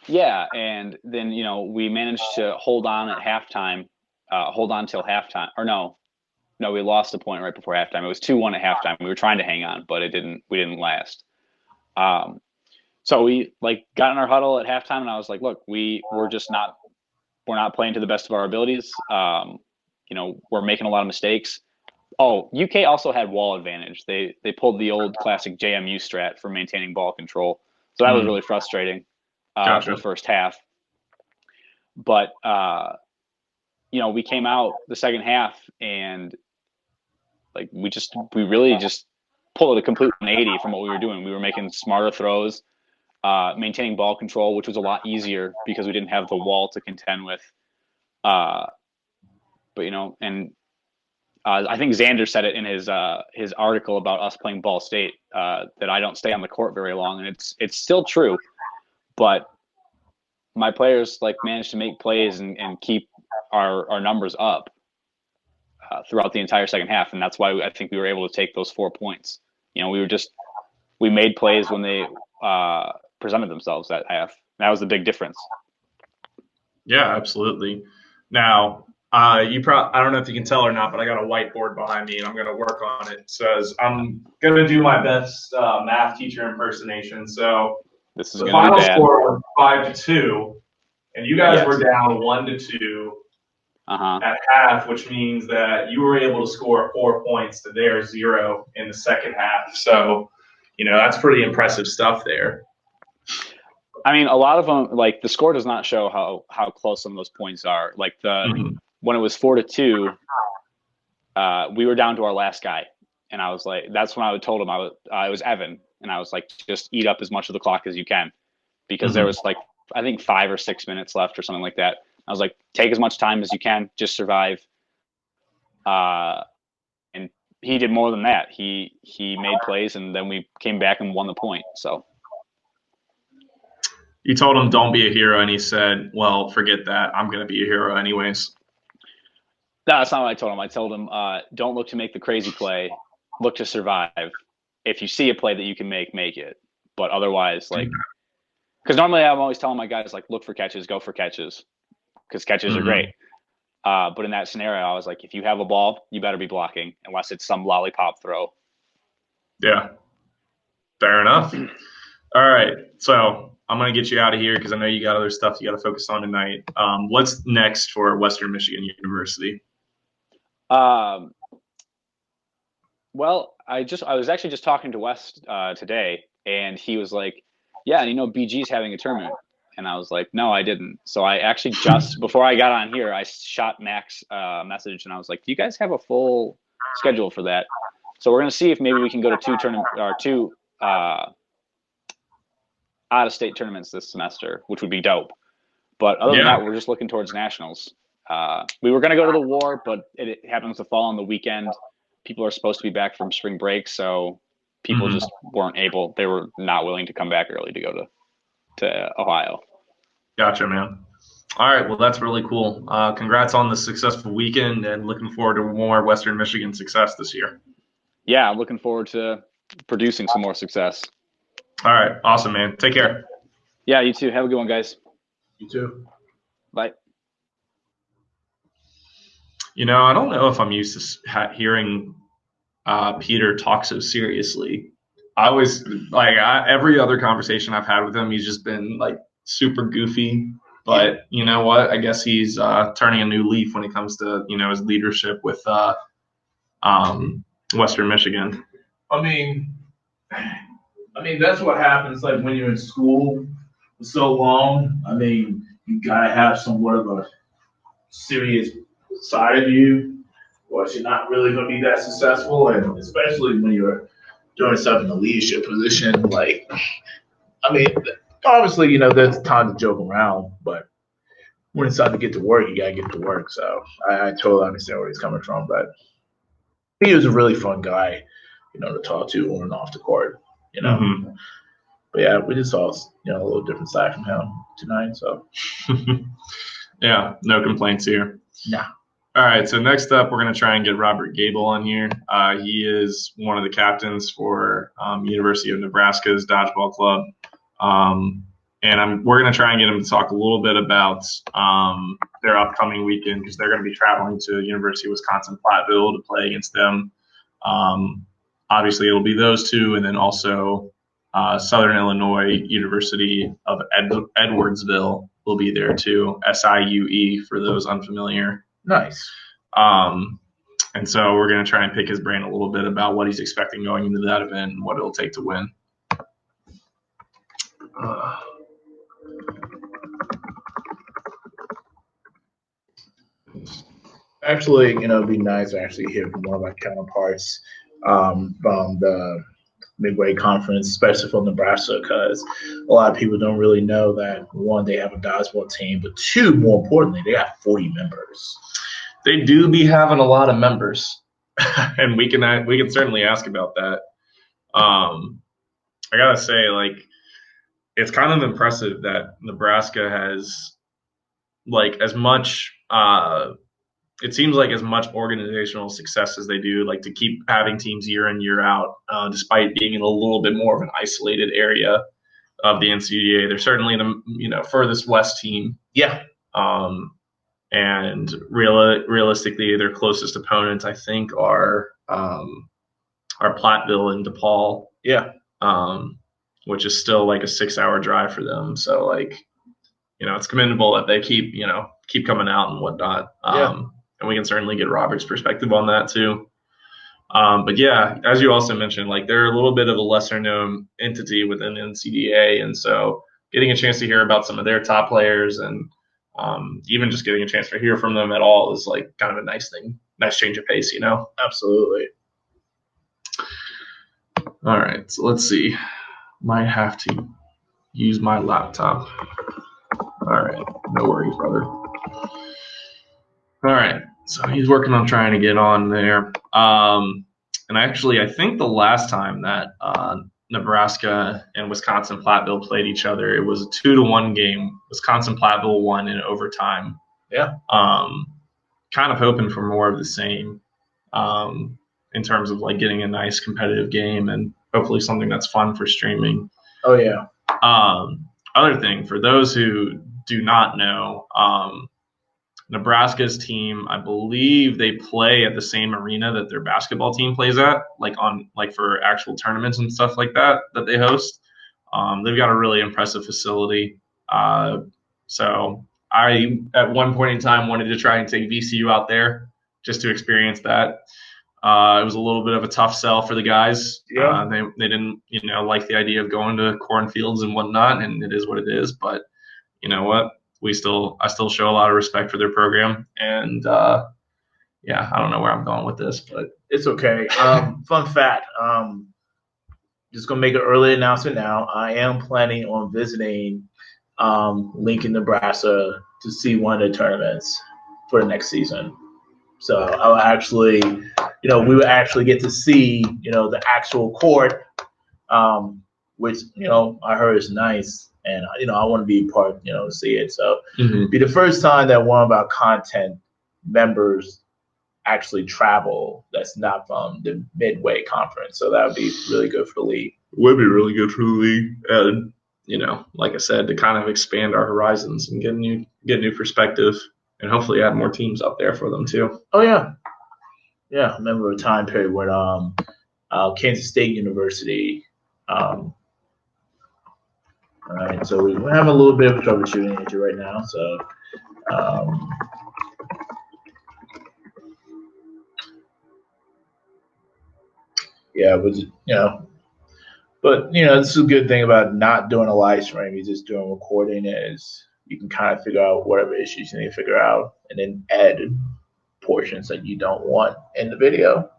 Yeah, and then we managed to hold on at halftime. Hold on till halftime, or no, we lost a point right before halftime. It was 2-1 at halftime. We were trying to hang on, but we didn't last. So we got in our huddle at halftime, and I was like, look, we're not playing to the best of our abilities. We're making a lot of mistakes. Oh, UK also had wall advantage. They pulled the old classic JMU strat for maintaining ball control. So that was really frustrating for the first half. But we came out the second half, and we really just pulled a complete 180 from what we were doing. We were making smarter throws, maintaining ball control, which was a lot easier because we didn't have the wall to contend with. I think Xander said it in his article about us playing Ball State, that I don't stay on the court very long, and it's still true. But my players managed to make plays and keep our numbers up throughout the entire second half, and that's why I think we were able to take those 4 points. You know, we made plays when they presented themselves that half. That was the big difference. Yeah, absolutely. Now, I don't know if you can tell or not, but I got a whiteboard behind me and I'm going to work on it. It says I'm going to do my best math teacher impersonation. So This is the going to final be bad. score was 5-2, and you guys Yes. were down 1-2 at half, which means that you were able to score 4 points to their 0 in the second half. So, you know, that's pretty impressive stuff there. I mean, a lot of them, like the score does not show how close some of those points are. Like when it was 4-2, we were down to our last guy, and I was like, that's when I told him it was Evan, and I was like, just eat up as much of the clock as you can, because there was like I think 5 or 6 minutes left or something like that. I was like, take as much time as you can, just survive. And he did more than that. He made plays, and then we came back and won the point. So. You told him don't be a hero, and he said, well, forget that. I'm going to be a hero anyways. No, that's not what I told him. I told him, don't look to make the crazy play. Look to survive. If you see a play that you can make it. But otherwise, like, because normally I'm always telling my guys, like, look for catches, go for catches, because catches are great. But in that scenario, I was like, if you have a ball, you better be blocking, unless it's some lollipop throw. Yeah. Fair enough. All right. So I'm going to get you out of here because I know you got other stuff you got to focus on tonight. What's next for Western Michigan University? Well, I was actually just talking to West today, and he was like, yeah, and you know, BG's having a tournament. And I was like, no, I didn't. So I actually just, before I got on here, I shot Max a message, and I was like, do you guys have a full schedule for that? So we're going to see if maybe we can go to two out-of-state tournaments this semester, which would be dope. But other than that, we're just looking towards nationals. We were going to go to the War, but it happens to fall on the weekend. People are supposed to be back from spring break, so people just weren't able. They were not willing to come back early to go to Ohio. Gotcha, man. All right, well, that's really cool. Congrats on the successful weekend, and looking forward to more Western Michigan success this year. Yeah, I'm looking forward to producing some more success. All right, awesome, man. Take care. Yeah, you too. Have a good one, guys. You too. Bye. You know, I don't know if I'm used to hearing Peter talk so seriously. I always, like, every other conversation I've had with him, he's just been, like, super goofy. But you know what? I guess he's turning a new leaf when it comes to, you know, his leadership with Western Michigan. I mean, that's what happens, like, when you're in school for so long. I mean, you gotta have somewhat of a serious side of you, or you're not really gonna be that successful. And especially when you're doing stuff in a leadership position, like, I mean, obviously, you know, there's time to joke around, but when it's time to get to work, you gotta get to work. So I totally understand where he's coming from, but he was a really fun guy, you know, to talk to on and off the court, you know. But yeah, we just saw, you know, a little different side from him tonight. So yeah, no complaints here. nah. All right, so next up, we're going to try and get Robert Gabel on here. He is one of the captains for University of Nebraska's dodgeball club. And we're going to try and get him to talk a little bit about their upcoming weekend, because they're going to be traveling to University of Wisconsin-Platteville to play against them. Obviously, it'll be those two, and then also Southern Illinois University of Edwardsville will be there too, SIUE for those unfamiliar. Nice. And so we're going to try and pick his brain a little bit about what he's expecting going into that event and what it'll take to win. Actually, you know, it'd be nice to actually hear from one of my counterparts from the Midway Conference, especially from Nebraska, because a lot of people don't really know that, one, they have a dodgeball team, but two, more importantly, they have 40 members. They do be having a lot of members, and we can certainly ask about that. I gotta say, like, it's kind of impressive that Nebraska has, like, as much it seems like as much organizational success as they do, like to keep having teams year in, year out, despite being in a little bit more of an isolated area of the NCDA. They're certainly the furthest west team. Yeah. And realistically, their closest opponents, I think, are Platteville and DePaul. Yeah. Which is still like a 6-hour drive for them. So like, it's commendable that they keep coming out and whatnot. And we can certainly get Robert's perspective on that too. But yeah, as you also mentioned, like they're a little bit of a lesser known entity within NCDA. And so getting a chance to hear about some of their top players and even just getting a chance to hear from them at all is like kind of a nice thing, nice change of pace, Absolutely. All right, so let's see. Might have to use my laptop. All right, no worries, brother. All right, so he's working on trying to get on there. And actually, I think the last time that Nebraska and Wisconsin Platteville played each other, it was a 2-1 game. Wisconsin Platteville won in overtime. Yeah. Kind of hoping for more of the same in terms of like getting a nice competitive game and hopefully something that's fun for streaming. Oh yeah. Other thing, for those who do not know, Nebraska's team, I believe they play at the same arena that their basketball team plays at, like for actual tournaments and stuff like that they host. They've got a really impressive facility. So I, at one point in time, wanted to try and take VCU out there just to experience that. It was a little bit of a tough sell for the guys. Yeah. They didn't, like the idea of going to cornfields and whatnot, and it is what it is. But you know what? I still show a lot of respect for their program, and yeah, I don't know where I'm going with this, but it's okay. Fun fact. Just gonna make an early announcement now. I am planning on visiting Lincoln, Nebraska to see one of the tournaments for the next season. So I'll actually, we will actually get to see, the actual court, which, I heard is nice. And, I want to be a part, to see it. So be the first time that one of our content members actually travel that's not from the Midway Conference. So that would be really good for the league. It would be really good for the league. And, like I said, to kind of expand our horizons and get new perspective and hopefully add more teams up there for them too. Oh, yeah. Yeah, I remember a time period when Kansas State University all right, so we're having a little bit of troubleshooting issue right now. So, yeah, but this is a good thing about not doing a live stream. You're just doing recording is you can kind of figure out whatever issues you need to figure out, and then add portions that you don't want in the video.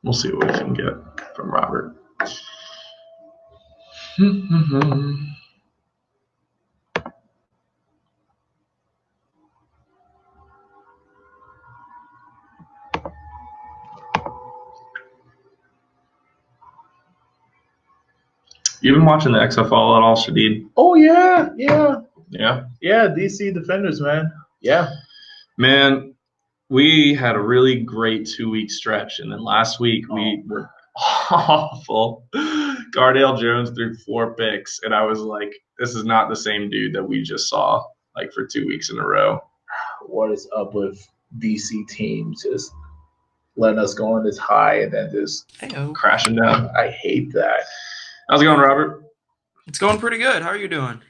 We'll see what we can get from Robert. You been watching the XFL at all, Shadid? Oh yeah. Yeah, DC Defenders, man. Yeah. Man, we had a really great 2-week stretch, and then last week we were awful. Gardale Jones threw 4 picks, and I was like, this is not the same dude that we just saw like for 2 weeks in a row. What is up with DC teams just letting us go on this high and then just crashing down? I hate that. How's it going, Robert? It's going pretty good. How are you doing?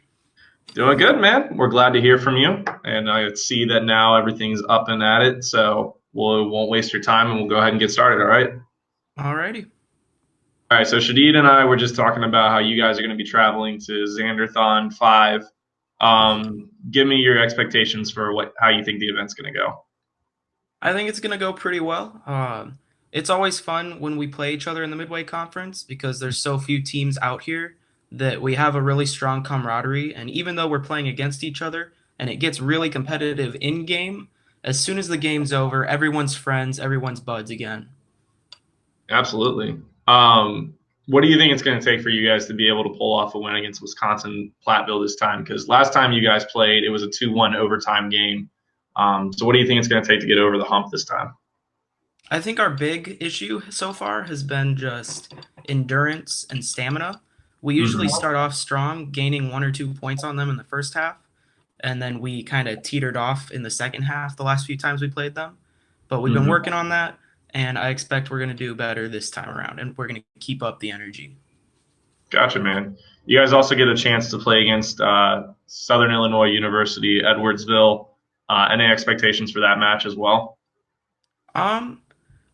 Doing good, man. We're glad to hear from you. And I see that now everything's up and at it. So we won't waste your time and we'll go ahead and get started, all right? All righty. All right, so Shadid and I were just talking about how you guys are going to be traveling to Zanderthon 5. Give me your expectations for how you think the event's going to go. I think it's going to go pretty well. It's always fun when we play each other in the Midway Conference because there's so few teams out here that we have a really strong camaraderie. And even though we're playing against each other and it gets really competitive in-game, as soon as the game's over, everyone's friends, everyone's buds again. Absolutely. what do you think it's going to take for you guys to be able to pull off a win against Wisconsin Platteville this time? Because last time you guys played, it was a 2-1 overtime game. So what do you think it's going to take to get over the hump this time? I think our big issue so far has been just endurance and stamina. We usually start off strong, gaining 1 or 2 points on them in the first half, and then we kind of teetered off in the second half the last few times we played them. But we've been working on that, and I expect we're going to do better this time around, and we're going to keep up the energy. Gotcha, man. You guys also get a chance to play against Southern Illinois University, Edwardsville. Any expectations for that match as well?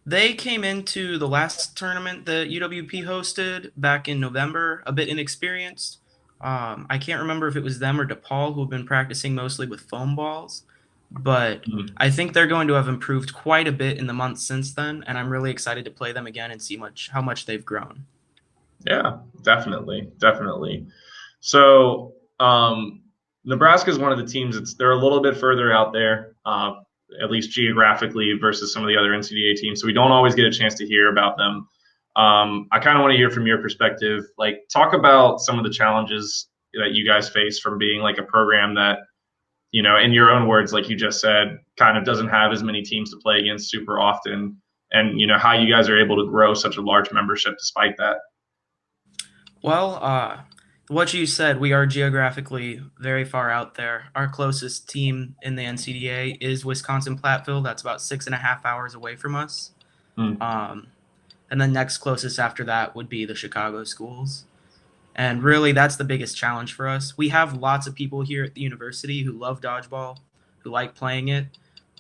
They came into the last tournament that UWP hosted back in November a bit inexperienced. I can't remember if it was them or DePaul who have been practicing mostly with foam balls, but I think they're going to have improved quite a bit in the months since then, and I'm really excited to play them again and see how much they've grown. Yeah, definitely. So Nebraska is one of the teams they're a little bit further out there, at least geographically, versus some of the other NCDA teams. So we don't always get a chance to hear about them. I kind of want to hear from your perspective. Like, talk about some of the challenges that you guys face from being like a program that, in your own words, like you just said, kind of doesn't have as many teams to play against super often, and how you guys are able to grow such a large membership despite that. Well, what you said, we are geographically very far out there. Our closest team in the NCDA is Wisconsin Platteville. That's about 6.5 hours away from us. And then next closest after that would be the Chicago schools. And really, that's the biggest challenge for us. We have lots of people here at the university who love dodgeball, who like playing it,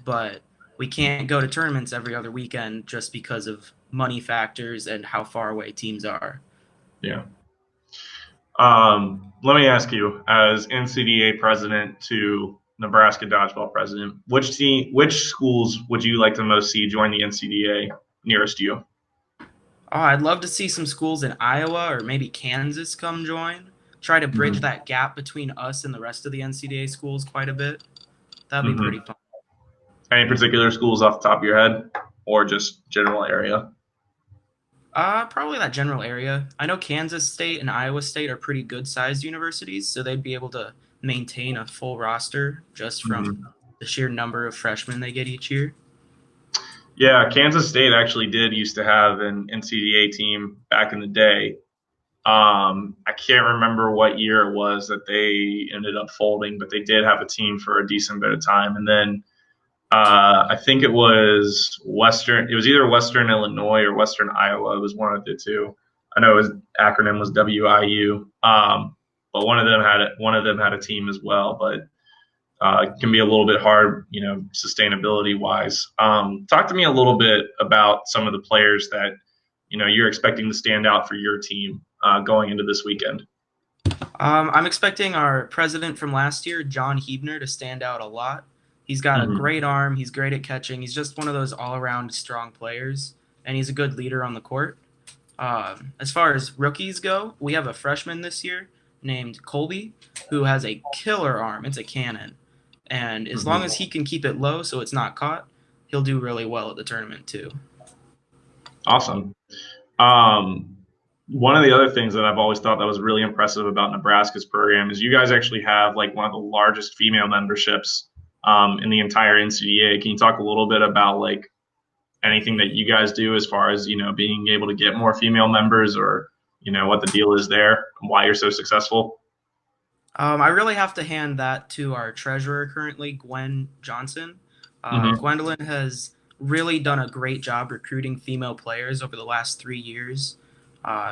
but we can't go to tournaments every other weekend just because of money factors and how far away teams are. Yeah. Let me ask you, as NCDA president to Nebraska dodgeball president, which schools would you like to most see join the NCDA nearest you? Oh, I'd love to see some schools in Iowa or maybe Kansas come join. Try to bridge that gap between us and the rest of the NCDA schools quite a bit. That'd be pretty fun. Any particular schools off the top of your head, or just general area? Probably that general area. I know Kansas State and Iowa State are pretty good-sized universities, so they'd be able to maintain a full roster just from the sheer number of freshmen they get each year. Yeah, Kansas State actually did used to have an NCDA team back in the day. I can't remember what year it was that they ended up folding, but they did have a team for a decent bit of time. And then I think it was either Western Illinois or Western Iowa. It was one of the two. I know his acronym was WIU. But one of them had a team as well, but it can be a little bit hard, sustainability wise. Talk to me a little bit about some of the players that, you're expecting to stand out for your team going into this weekend. I'm expecting our president from last year, John Hebner, to stand out a lot. He's got a great arm. He's great at catching. He's just one of those all-around strong players, and he's a good leader on the court. As far as rookies go, we have a freshman this year named Colby who has a killer arm. It's a cannon. And as long as he can keep it low so it's not caught, he'll do really well at the tournament too. Awesome. One of the other things that I've always thought that was really impressive about Nebraska's program is you guys actually have like one of the largest female memberships in the entire NCDA. Can you talk a little bit about like anything that you guys do as far as, being able to get more female members or, what the deal is there and why you're so successful? I really have to hand that to our treasurer currently, Gwen Johnson. Gwendolyn has really done a great job recruiting female players over the last 3 years.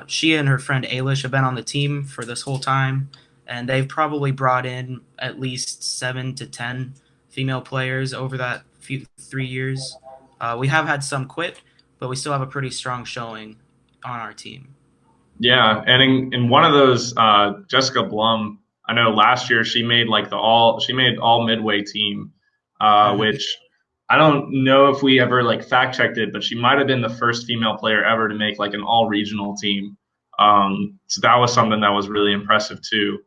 She and her friend Ailish have been on the team for this whole time, and they've probably brought in at least 7 to 10 female players over that 3 years. We have had some quit, but we still have a pretty strong showing on our team. Yeah, and in one of those, Jessica Blum, I know last year she made all midway team, which I don't know if we ever like fact checked it, but she might have been the first female player ever to make like an all regional team. So that was something that was really impressive too.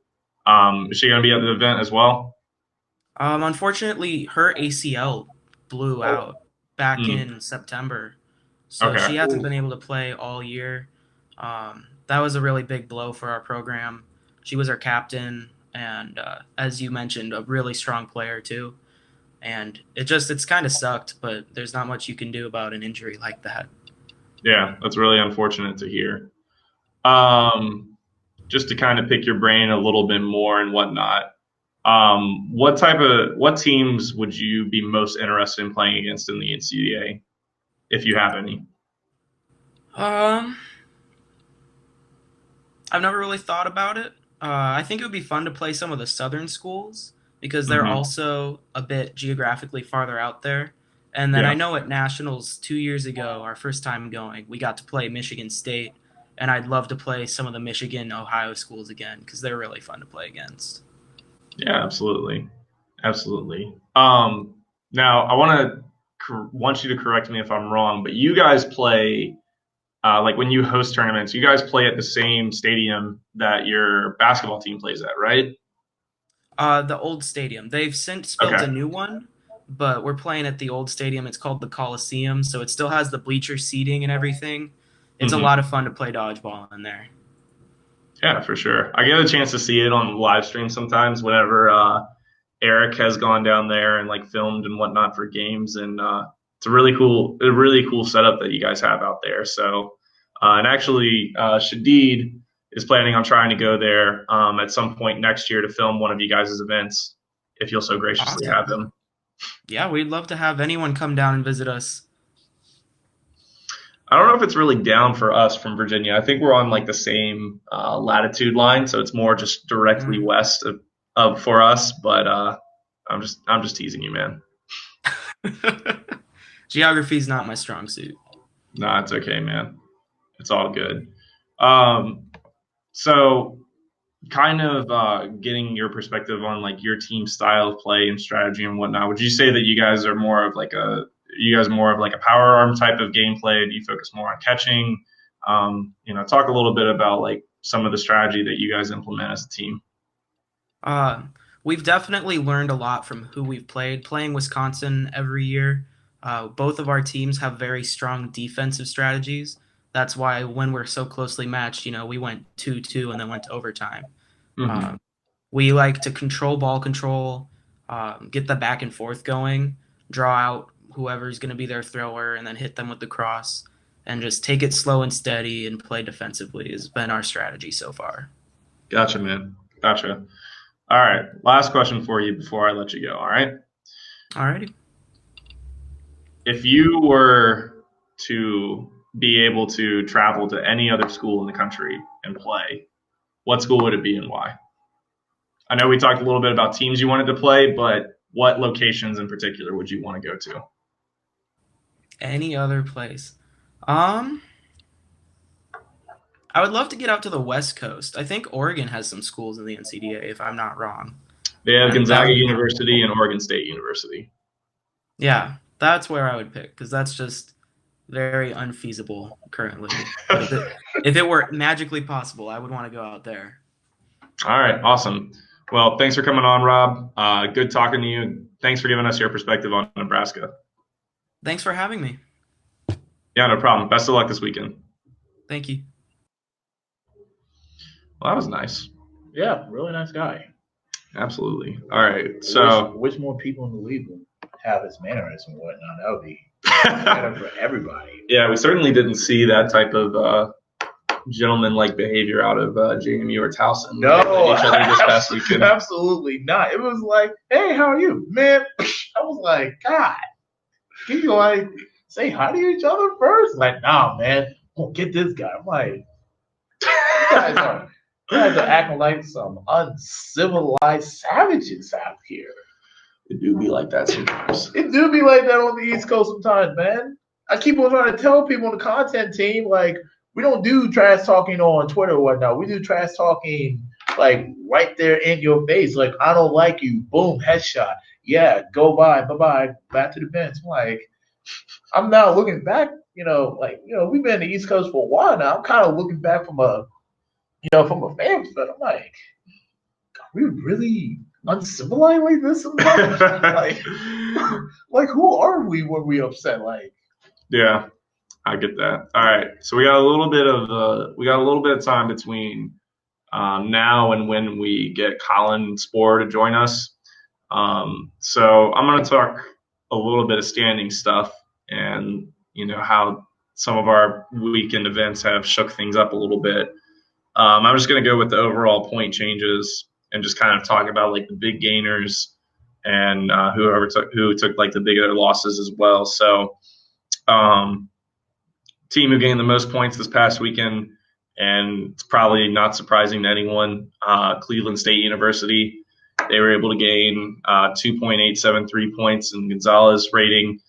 Is she going to be at the event as well? Unfortunately, her ACL blew out back in September, so she hasn't been able to play all year. that was a really big blow for our program. She was our captain, and as you mentioned, a really strong player too. And it's kind of sucked, but there's not much you can do about an injury like that. Yeah, that's really unfortunate to hear. Just to kind of pick your brain a little bit more and whatnot. What teams would you be most interested in playing against in the NCDA, if you have any? Um, I've never really thought about it. I think it would be fun to play some of the southern schools because they're Hmm. also a bit geographically farther out there. And then Yeah, I know at Nationals 2 years ago, our first time going, we got to play Michigan State. And I'd love to play some of the Michigan, Ohio schools again because they're really fun to play against. yeah, absolutely, absolutely. Now I want you to correct me if I'm wrong, but you guys play like when you host tournaments, you guys play at the same stadium that your basketball team plays at, right? The old stadium. They've since built Okay. a new one, but we're playing at the old stadium. It's called the Coliseum, so it still has the bleacher seating and everything. It's a Hmm. lot of fun to play dodgeball in there. Yeah, for sure. I get a chance to see it on live stream sometimes whenever Eric has gone down there and like filmed and whatnot for games, and it's a really cool setup that you guys have out there. So, and actually, Shadid is planning on trying to go there at some point next year to film one of you guys' events, if you'll so graciously have Awesome. him. Yeah, we'd love to have anyone come down and visit us. I don't know if it's really down for us from Virginia. I think we're on like the same latitude line, so it's more just directly Mm. west of for us. But I'm just teasing you, man. Geography is not my strong suit. Nah, it's okay, man. It's all good. Um, so kind of getting your perspective on like your team style of play and strategy and whatnot. Would you say that you guys more of like a power arm type of gameplay? Do you focus more on catching? Talk a little bit about like some of the strategy that you guys implement as a team. Uh, we've definitely learned a lot from who we've played. Playing Wisconsin every year, both of our teams have very strong defensive strategies. That's why when we're so closely matched, we went 2-2 and then went to overtime. Hmm. Uh, we like to control ball control, get the back and forth going, draw out whoever's going to be their thrower, and then hit them with the cross, and just take it slow and steady and play defensively has been our strategy so far. Gotcha, man. Gotcha. All right. Last question for you before I let you go. All right. Alrighty. If you were to be able to travel to any other school in the country and play, what school would it be and why? I know we talked a little bit about teams you wanted to play, but what locations in particular would you want to go to? Any other place? Um, I would love to get out to the West Coast. I think Oregon has some schools in the NCDA, if I'm not wrong. They have And that Gonzaga would be really University cool. and Oregon State University. Yeah, that's where I would pick because that's just very unfeasible currently. But if it were magically possible, I would want to go out there. All right, awesome. Well, thanks for coming on, Rob. Good talking to you. Thanks for giving us your perspective on Nebraska. Thanks for having me. Yeah, no problem. Best of luck this weekend. Thank you. Well, that was nice. Yeah, really nice guy. Absolutely. All right, Wish more people in the league would have his manners and whatnot. That would be better for everybody. yeah, we certainly didn't see that type of gentleman-like behavior out of JMU or Towson. No, They played each other this past weekend. absolutely not. It was like, hey, how are you, man? I was like, God, can you like say hi to each other first? Like, nah, man, won't get this guy. I'm like, you guys are acting like some uncivilized savages out here. It do be like that sometimes. It do be like that on the East Coast sometimes, man. I keep on trying to tell people on the content team, like, we don't do trash talking on Twitter or whatnot. We do trash talking, like, right there in your face. Like, I don't like you. Boom, headshot. Yeah, go bye-bye, back to the bench. I'm like, I'm now looking back, we've been in the East Coast for a while now. I'm kind of looking back from a fan perspective. I'm like, are we really uncivilized like this sometimes? like, who are we when we upset? Like, Yeah. I get that. All right, so we got a little bit of time between now and when we get Colin and Sporer to join us. So I'm going to talk a little bit of standing stuff and how some of our weekend events have shook things up a little bit. I'm just going to go with the overall point changes and just kind of talk about like the big gainers and who took like the bigger losses as well. So team who gained the most points this past weekend, and it's probably not surprising to anyone, Cleveland State University. They were able to gain 2.873 points in Gonzalez rating.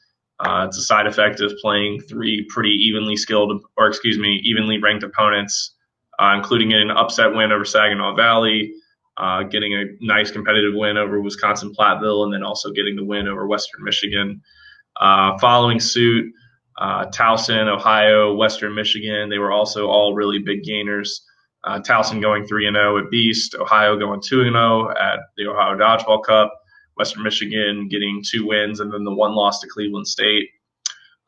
It's a side effect of playing three pretty evenly ranked opponents, including an upset win over Saginaw Valley, getting a nice competitive win over Wisconsin-Platteville, and then also getting the win over Western Michigan. Following suit, Towson, Ohio, Western Michigan, they were also all really big gainers. Towson going 3-0 at Beast, Ohio going 2-0 at the Ohio Dodgeball Cup, Western Michigan getting 2 wins, and then the 1 loss to Cleveland State.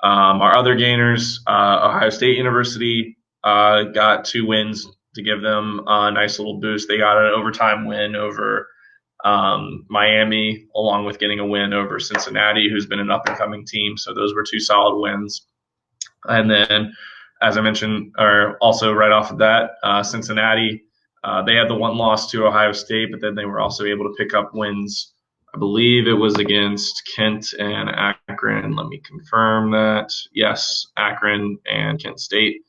Our other gainers, Ohio State University, got 2 wins to give them a nice little boost. They got an overtime win over Miami, along with getting a win over Cincinnati, who's been an up-and-coming team. So those were 2 solid wins. And then, as I mentioned, or also right off of that, Cincinnati, they had the 1 loss to Ohio State, but then they were also able to pick up wins. I believe it was against Kent and Akron. Let me confirm that. Yes, Akron and Kent State.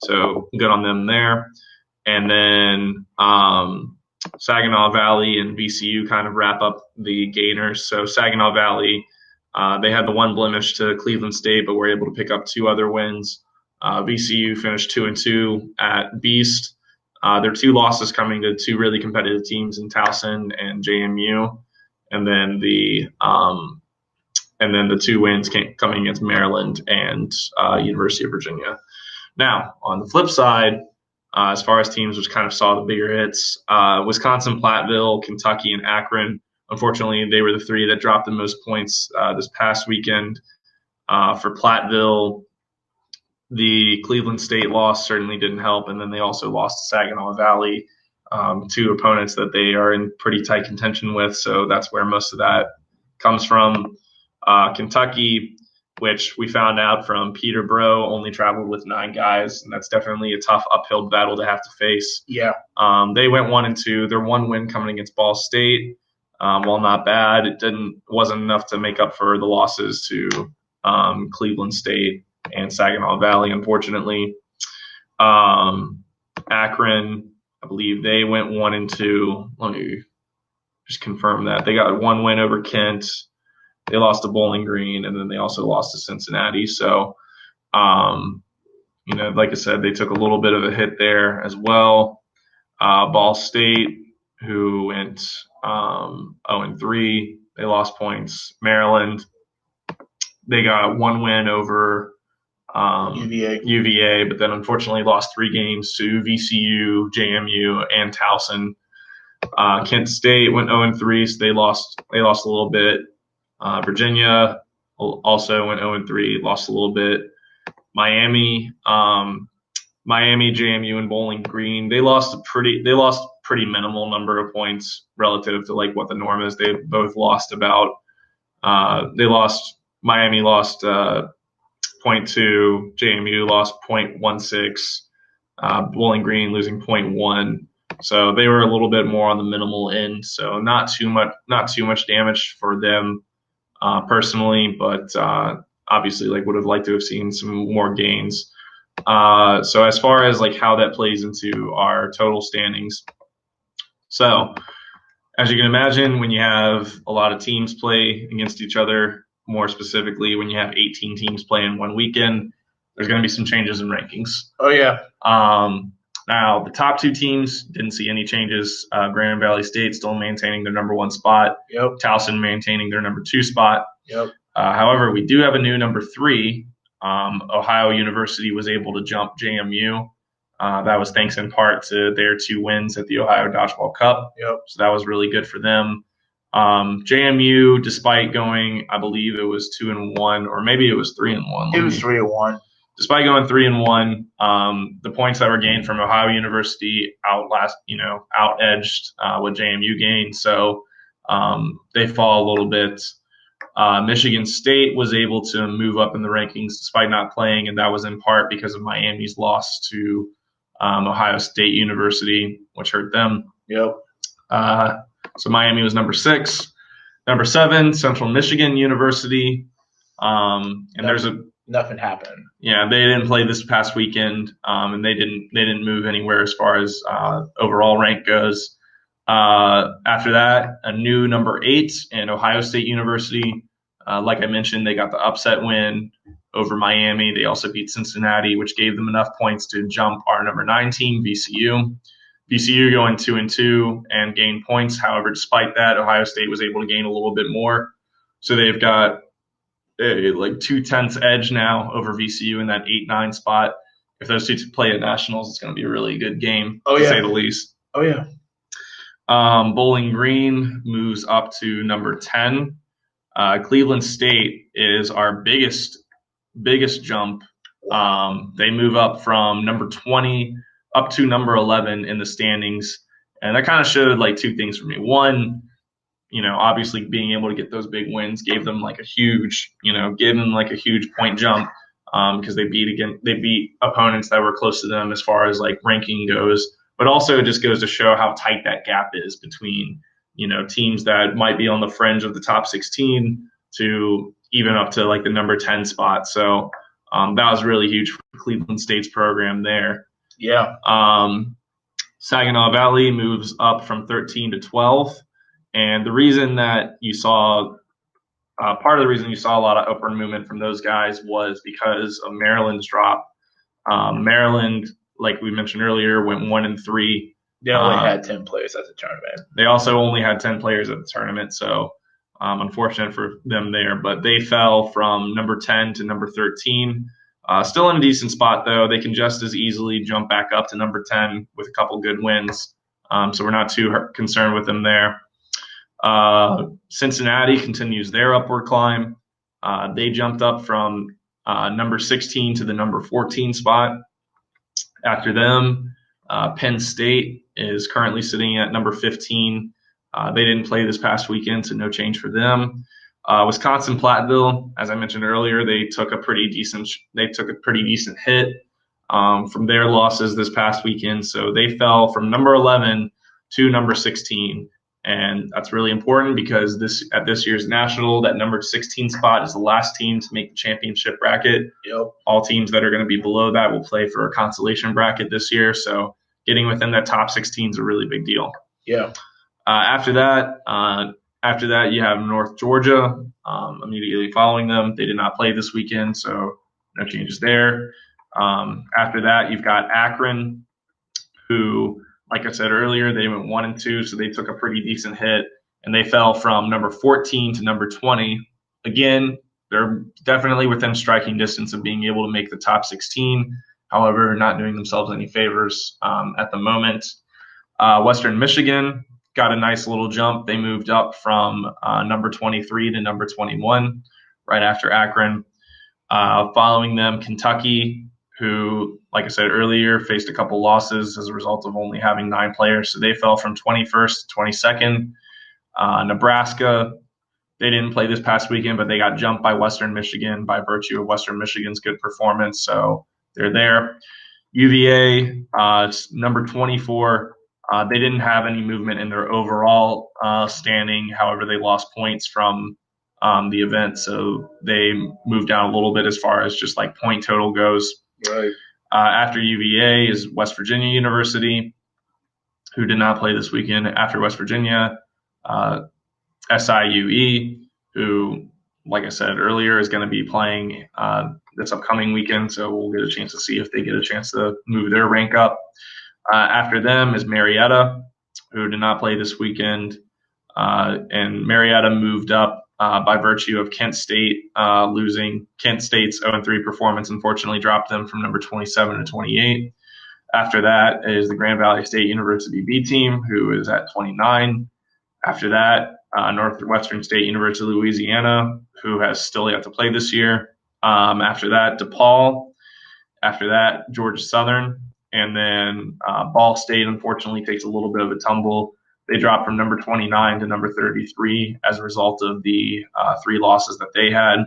So good on them there. And then Saginaw Valley and VCU kind of wrap up the gainers. So Saginaw Valley, they had the 1 blemish to Cleveland State, but were able to pick up 2 other wins. VCU finished 2-2 at Beast. Their 2 losses coming to 2 really competitive teams in Towson and JMU, and then the 2 wins coming against Maryland and University of Virginia. Now, on the flip side, as far as teams which kind of saw the bigger hits, Wisconsin, Platteville, Kentucky, and Akron. Unfortunately, they were the 3 that dropped the most points this past weekend. For Platteville, the Cleveland State loss certainly didn't help, and then they also lost to Saginaw Valley, 2 opponents that they are in pretty tight contention with, so that's where most of that comes from. Kentucky, which we found out from Peter Broe, only traveled with 9 guys, and that's definitely a tough uphill battle to have to face. Yeah. They went 1-2. Their 1 win coming against Ball State, while not bad, wasn't enough to make up for the losses to Cleveland State and Saginaw Valley, unfortunately. Akron, I believe they went 1-2. Let me just confirm that. They got 1 win over Kent. They lost to Bowling Green, and then they also lost to Cincinnati. So, like I said, they took a little bit of a hit there as well. Ball State, who went 0-3, they lost points. Maryland, they got 1 win over UVA, but then unfortunately lost 3 games to VCU, JMU, and Towson. Kent State went 0-3, so they lost a little bit. Virginia also went 0-3, lost a little bit. Miami, JMU, and Bowling Green, they lost pretty minimal number of points relative to like what the norm is. They both lost about. Miami lost 0.2, JMU lost 0.16, Bowling Green losing 0.1. So they were a little bit more on the minimal end. So not too much damage for them. Personally, but obviously, would have liked to have seen some more gains. So as far as how that plays into our total standings, so as you can imagine, when you have a lot of teams play against each other, more specifically when you have 18 teams play in one weekend, there's going to be some changes in rankings. Oh yeah. Now, the top 2 teams didn't see any changes. Grand Valley State still maintaining their number 1 spot. Yep. Towson maintaining their number 2 spot. Yep. However, we do have a new number 3. Ohio University was able to jump JMU. That was thanks in part to their 2 wins at the Ohio Dodgeball Cup. Yep. So that was really good for them. JMU, despite going, I believe it was 2-1, or maybe it was 3-1. It was 3-1. despite going 3-1, the points that were gained from Ohio University out-edged what JMU gained. So they fall a little bit. Michigan State was able to move up in the rankings despite not playing, and that was in part because of Miami's loss to Ohio State University, which hurt them. Yep. So Miami was number 6. Number 7, Central Michigan University. Nothing happened. Yeah, they didn't play this past weekend, and they didn't move anywhere as far as overall rank goes. After that, a new number 8 in Ohio State University. Like I mentioned, they got the upset win over Miami. They also beat Cincinnati, which gave them enough points to jump our number 9 team, VCU. VCU going 2-2 and gain points. However, despite that, Ohio State was able to gain a little bit more. So they've got like 2/10 edge now over VCU in that 8-9 spot. If those two play at nationals, it's going to be a really good game, to say the least. Oh, yeah. Bowling Green moves up to number 10. Cleveland State is our biggest jump. They move up from number 20 up to number 11 in the standings. And that kind of showed like two things for me. One, obviously being able to get those big wins gave them like a huge point jump because they beat opponents that were close to them as far as like ranking goes. But also it just goes to show how tight that gap is between, teams that might be on the fringe of the top 16 to even up to like the number 10 spot. So that was really huge for Cleveland State's program there. Yeah. Saginaw Valley moves up from 13 to 12. And the reason that you saw, part of the reason you saw a lot of upward movement from those guys was because of Maryland's drop. Maryland, like we mentioned earlier, went 1-3. They only had 10 players at the tournament. They also only had 10 players at the tournament, so unfortunate for them there. But they fell from number 10 to number 13. Still in a decent spot, though. They can just as easily jump back up to number 10 with a couple good wins. So we're not too concerned with them there. Cincinnati continues their upward climb. They jumped up from number 16 to the number 14 spot. After them, Penn State is currently sitting at number 15. They didn't play this past weekend, so no change for them. Wisconsin Platteville, as I mentioned earlier, they took a pretty decent hit from their losses this past weekend. So they fell from number 11 to number 16. And that's really important because at this year's national, that number 16 spot is the last team to make the championship bracket. Yep. All teams that are going to be below that will play for a consolation bracket this year. So getting within that top 16 is a really big deal. Yeah. After that, you have North Georgia immediately following them. They did not play this weekend, so no changes there. After that, you've got Akron, who, like I said earlier, they went 1-2, so they took a pretty decent hit, and they fell from number 14 to number 20. Again, they're definitely within striking distance of being able to make the top 16. However, not doing themselves any favors at the moment. Western Michigan got a nice little jump. They moved up from number 23 to number 21 right after Akron. Following them, Kentucky, who, like I said earlier, faced a couple losses as a result of only having 9 players. So they fell from 21st to 22nd. Nebraska, they didn't play this past weekend, but they got jumped by Western Michigan by virtue of Western Michigan's good performance. So they're there. UVA, number 24. They didn't have any movement in their overall standing. However, they lost points from the event, so they moved down a little bit as far as just like point total goes. Right. After UVA is West Virginia University, who did not play this weekend. After West Virginia, SIUE, who, like I said earlier, is going to be playing this upcoming weekend, so we'll get a chance to see if they get a chance to move their rank up. After them is Marietta, who did not play this weekend. And Marietta moved up by virtue of Kent State losing. Kent State's 0-3 performance unfortunately dropped them from number 27 to 28. After that is the Grand Valley State University B team, who is at 29. After that, Northwestern State University Louisiana, who has still yet to play this year. After that, DePaul. After that, Georgia Southern. And then Ball State, unfortunately, takes a little bit of a tumble. They dropped from number 29 to number 33 as a result of the 3 losses that they had.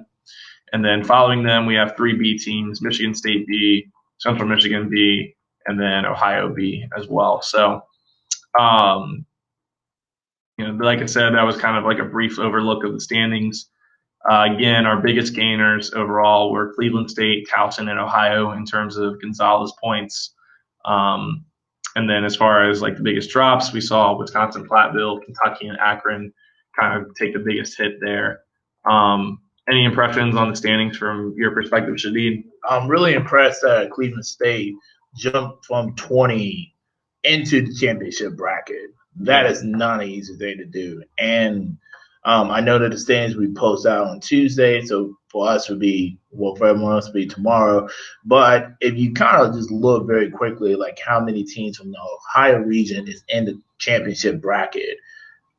And then following them, we have 3 B teams: Michigan State B, Central Michigan B, and then Ohio B as well. So, like I said, that was kind of like a brief overlook of the standings. Again, our biggest gainers overall were Cleveland State, Towson, and Ohio in terms of Gonzalez points. And then as far as like the biggest drops, we saw Wisconsin, Platteville, Kentucky, and Akron kind of take the biggest hit there. Any impressions on the standings from your perspective, Shadid? I'm really impressed that Cleveland State jumped from 20 into the championship bracket. That is not an easy thing to do. And I know that the standings we post out on Tuesday, so for us would be, well, for everyone else would be tomorrow. But if you kind of just look very quickly, like how many teams from the Ohio region is in the championship bracket,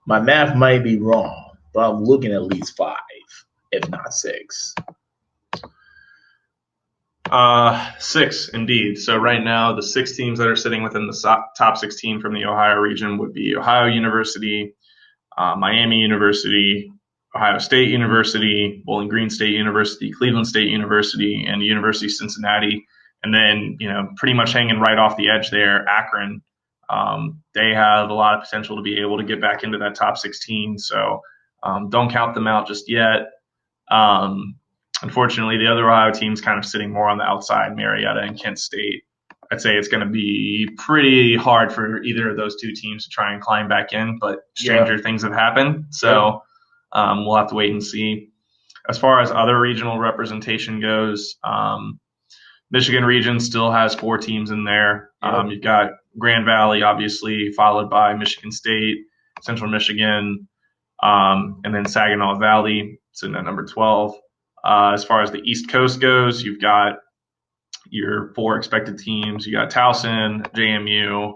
my math might be wrong, but I'm looking at least 5, if not 6. 6, indeed. So right now, the 6 teams that are sitting within the top 16 from the Ohio region would be Ohio University, Miami University, Ohio State University, Bowling Green State University, Cleveland State University, and University of Cincinnati. And then, pretty much hanging right off the edge there, Akron. They have a lot of potential to be able to get back into that top 16. So don't count them out just yet. Unfortunately, the other Ohio team's kind of sitting more on the outside, Marietta and Kent State. I'd say it's going to be pretty hard for either of those 2 teams to try and climb back in, but stranger things have happened. So we'll have to wait and see. As far as other regional representation goes, Michigan region still has 4 teams in there. You've got Grand Valley, obviously, followed by Michigan State, Central Michigan, and then Saginaw Valley sitting at number 12. As far as the East Coast goes, you've got your 4 expected teams. You got Towson, JMU,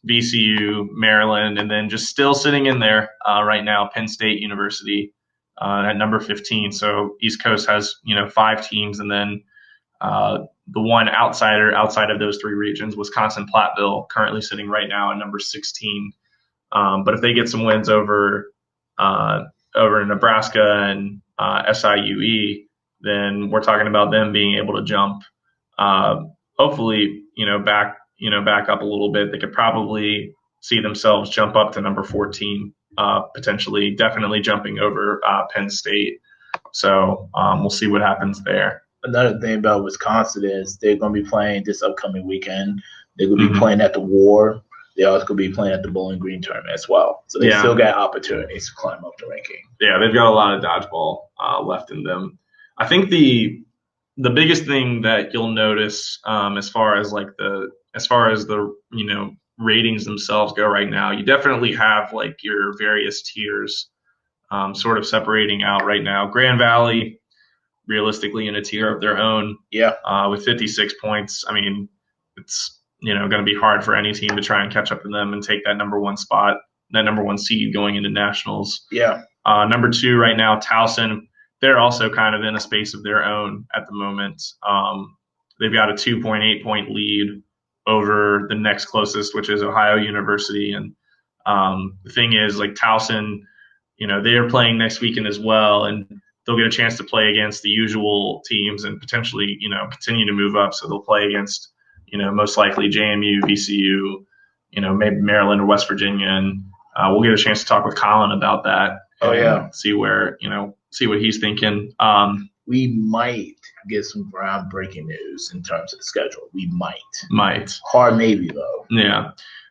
VCU, Maryland, and then just still sitting in there right now, Penn State University at number 15. So East Coast has 5 teams, and then the one outside of those 3 regions, Wisconsin Platteville, currently sitting right now at number 16. But if they get some wins over Nebraska and SIUE, then we're talking about them being able to jump, hopefully, back up a little bit. They could probably see themselves jump up to number 14, potentially, definitely jumping over Penn State. So we'll see what happens there. Another thing about Wisconsin is they're going to be playing this upcoming weekend. They're going to be playing at the War. They also could be playing at the Bowling Green tournament as well. So they still got opportunities to climb up the ranking. Yeah, they've got a lot of dodgeball left in them. I think the biggest thing that you'll notice as far as the ratings themselves go right now, you definitely have like your various tiers sort of separating out right now. Grand Valley, realistically, in a tier of their own. With 56 points. I mean, it's going to be hard for any team to try and catch up to them and take that number 1 spot, that number 1 seed going into nationals. Number 2 right now, Towson. They're also kind of in a space of their own at the moment. They've got a 2.8 point lead over the next closest, which is Ohio University. And the thing is, like Towson, they are playing next weekend as well, and they'll get a chance to play against the usual teams and potentially, continue to move up. So they'll play against, most likely JMU, VCU, maybe Maryland or West Virginia. And we'll get a chance to talk with Colin about that. See where, see what he's thinking. We might get some groundbreaking news in terms of the schedule. We might. Hard maybe, though. Yeah.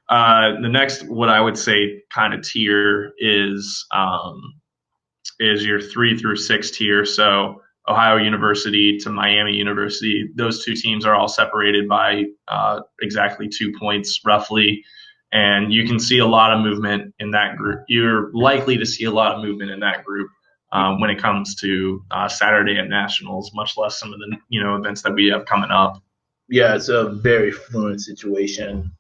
The next, what I would say, kind of tier is your 3 through 6 tier. So Ohio University to Miami University, those 2 teams are all separated by exactly 2 points, roughly. And you can see a lot of movement in that group. You're likely to see a lot of movement in that group when it comes to Saturday at Nationals, much less some of the events that we have coming up. Yeah, it's a very fluent situation.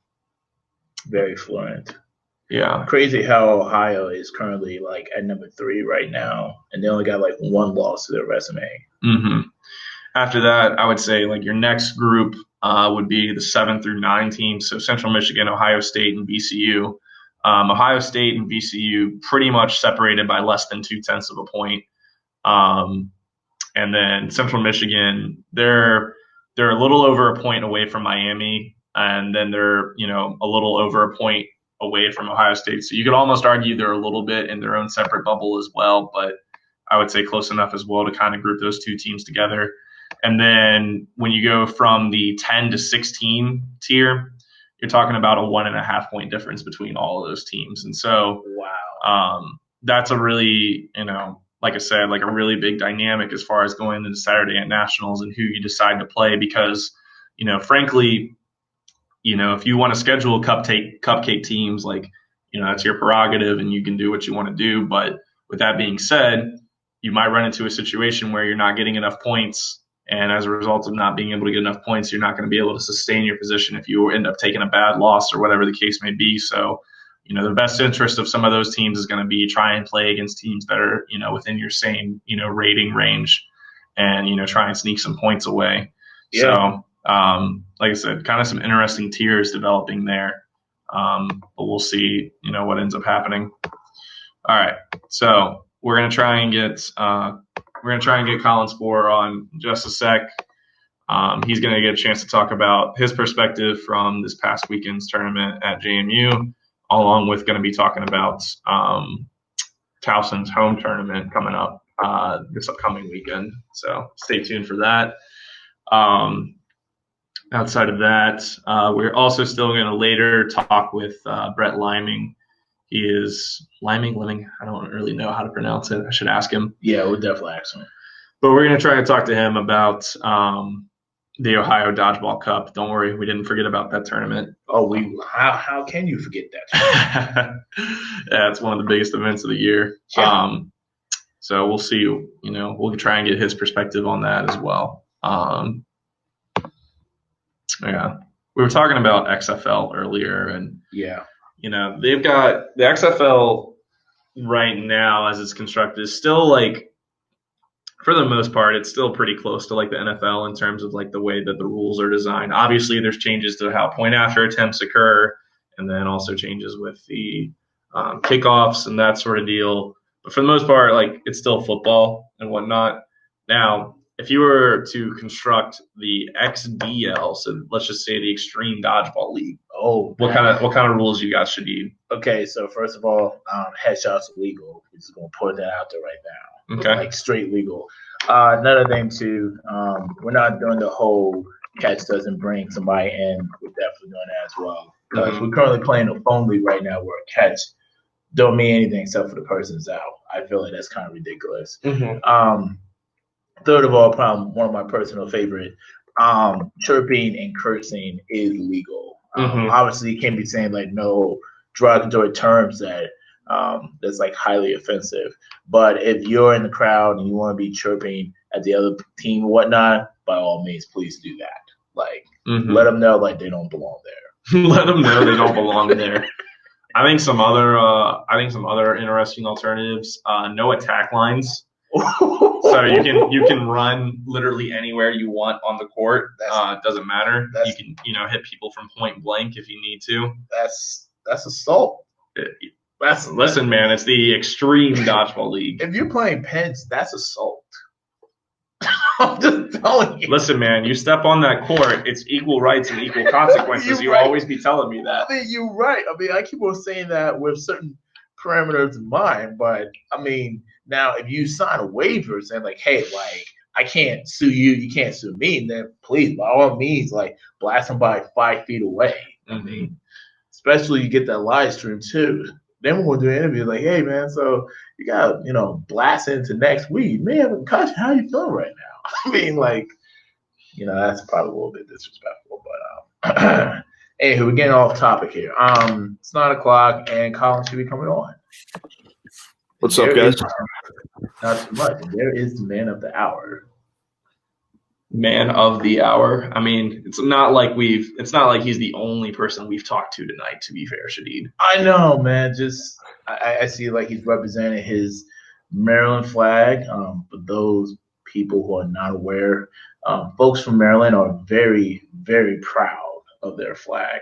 Very fluent. Yeah. Crazy how Ohio is currently like at number 3 right now, and they only got like 1 loss to their resume. after that, I would say like your next group would be the 7 through 9 teams. So Central Michigan, Ohio State, and VCU. Ohio State and VCU pretty much separated by less than 0.2 of a point. And then Central Michigan, they're a little over a point away from Miami, and then they're a little over a point away from Ohio State. So you could almost argue they're a little bit in their own separate bubble as well, but I would say close enough as well to kind of group those two teams together. And then when you go from the 10 to 16 tier, you're talking about a 1.5 point difference between all of those teams. And so that's a really, like I said, like a really big dynamic as far as going into Saturday at Nationals and who you decide to play because, frankly, if you want to schedule cupcake teams, like, that's your prerogative and you can do what you want to do. But with that being said, you might run into a situation where you're not getting enough points. And as a result of not being able to get enough points, you're not going to be able to sustain your position if you end up taking a bad loss or whatever the case may be. So, the best interest of some of those teams is going to be try and play against teams that are, within your same, rating range and, try and sneak some points away. Yeah. So, like I said, kind of some interesting tiers developing there. But we'll see, what ends up happening. All right. So we're going to try and get Colin Sporer on just a sec. He's going to get a chance to talk about his perspective from this past weekend's tournament at JMU, along with going to be talking about Towson's home tournament coming up this upcoming weekend. So stay tuned for that. Outside of that, we're also still going to later talk with Brett Liming. He is Living. I don't really know how to pronounce it. I should ask him. Yeah, we'll definitely ask him. But we're going to try and talk to him about the Ohio Dodgeball Cup. Don't worry, we didn't forget about that tournament. Oh, how can you forget that? Yeah, it's one of the biggest events of the year. Yeah. So we'll see. We'll try and get his perspective on that as well. Yeah, we were talking about XFL earlier, and yeah. They've got the XFL right now as it's constructed is still like, for the most part, it's still pretty close to like the NFL in terms of like the way that the rules are designed. Obviously, there's changes to how point after attempts occur, and then also changes with the kickoffs and that sort of deal. But for the most part, like it's still football and whatnot. Now, if you were to construct the XDL, so let's just say the Extreme Dodgeball League, what kind of rules you guys should need? Okay, so first of all, headshots legal. We're just gonna put that out there right now. Okay, like straight legal. Another thing too, we're not doing the whole catch doesn't bring somebody in. We're definitely doing that as well because we're currently playing a phone league right now where a catch don't mean anything except for the person's out. I feel like that's kind of ridiculous. Third of all, probably one of my personal favorite, chirping and cursing is legal. Obviously, you can't be saying like no derogatory terms that's like highly offensive. But if you're in the crowd and you want to be chirping at the other team and whatnot, by all means, please do that. Like, let them know like they don't belong there. Let them know they don't belong there. I think some other interesting alternatives. No attack lines. So you can run literally anywhere you want on the court. It doesn't matter. You can hit people from point blank if you need to. That's assault. Listen, man, it's the Extreme Dodgeball League. If you're playing Pence, that's assault. I'm just telling you. Listen, man, you step on that court, it's equal rights and equal consequences. You'll always be telling me that. I mean, you're right. I mean, I keep on saying that with certain parameters in mind, but I mean, now if you sign a waiver saying like, hey, like I can't sue you, you can't sue me, then please, by all means, like blast somebody 5 feet away. I mean, especially you get that live stream too. Then we're gonna do an interview like, hey man, so you got blast into next week. You may have a concussion. How you feeling right now? I mean, like, that's probably a little bit disrespectful, but anywho, we're getting off topic here. It's 9:00 and Colin should be coming on. What's up, guys? Not too much. There is the man of the hour. Man of the hour. I mean, it's not like he's the only person we've talked to tonight, to be fair, Shadid. I know, man. Just I see like he's representing his Maryland flag. But those people who are not aware, folks from Maryland are very, very proud of their flag.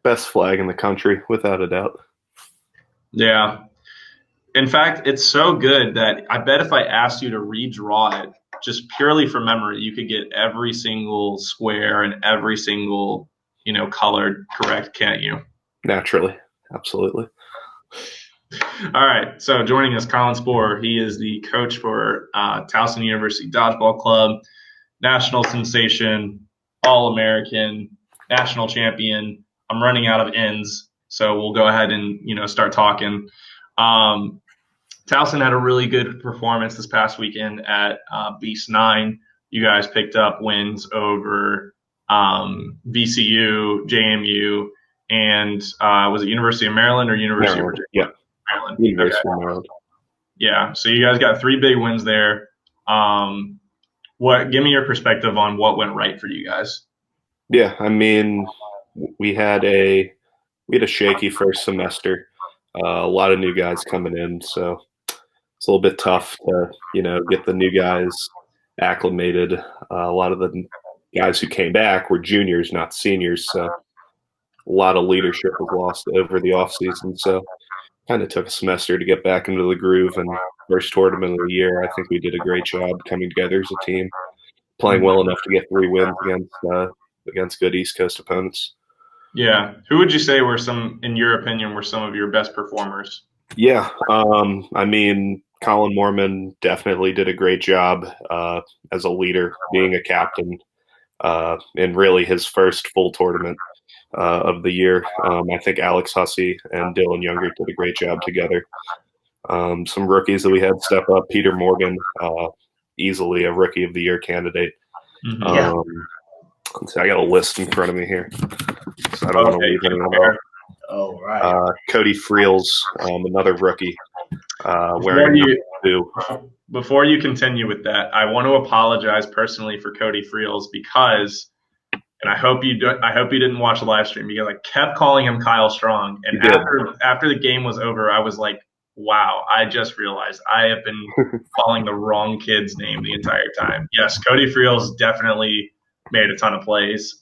Best flag in the country, without a doubt. Yeah. In fact, it's so good that I bet if I asked you to redraw it, just purely from memory, you could get every single square and every single, color correct, can't you? Naturally. Absolutely. All right. So joining us, Colin Sporer. He is the coach for Towson University Dodgeball Club, national sensation, All-American, national champion. I'm running out of ends, so we'll go ahead and, start talking. Towson had a really good performance this past weekend at Beast 9. You guys picked up wins over VCU, JMU, and was it University of Maryland or University of Virginia? Yeah. Maryland. University of Maryland. Yeah, so you guys got 3 big wins there. Give me your perspective on what went right for you guys. Yeah, I mean, we had a shaky first semester. A lot of new guys coming in, so it's a little bit tough to, get the new guys acclimated. A lot of the guys who came back were juniors, not seniors, so a lot of leadership was lost over the offseason. So kind of took a semester to get back into the groove. And first tournament of the year, I think we did a great job coming together as a team, playing well enough to get 3 wins against good East Coast opponents. Yeah. Who would you say were in your opinion, were some of your best performers? Yeah. I mean, Colin Mormon definitely did a great job as a leader, being a captain in really his first full tournament of the year. I think Alex Hussey and Dylan Younger did a great job together. Some rookies that we had step up. Peter Morgan, easily a Rookie of the Year candidate. Let's see, I got a list in front of me here, so I don't want to leave anyone out. Oh, right. Cody Friels, another rookie. Before you continue with that, I want to apologize personally for Cody Friels because, and I hope you didn't watch the live stream because I kept calling him Kyle Strong, and after the game was over, I was like, wow, I just realized I have been calling the wrong kid's name the entire time. Yes, Cody Friels definitely made a ton of plays.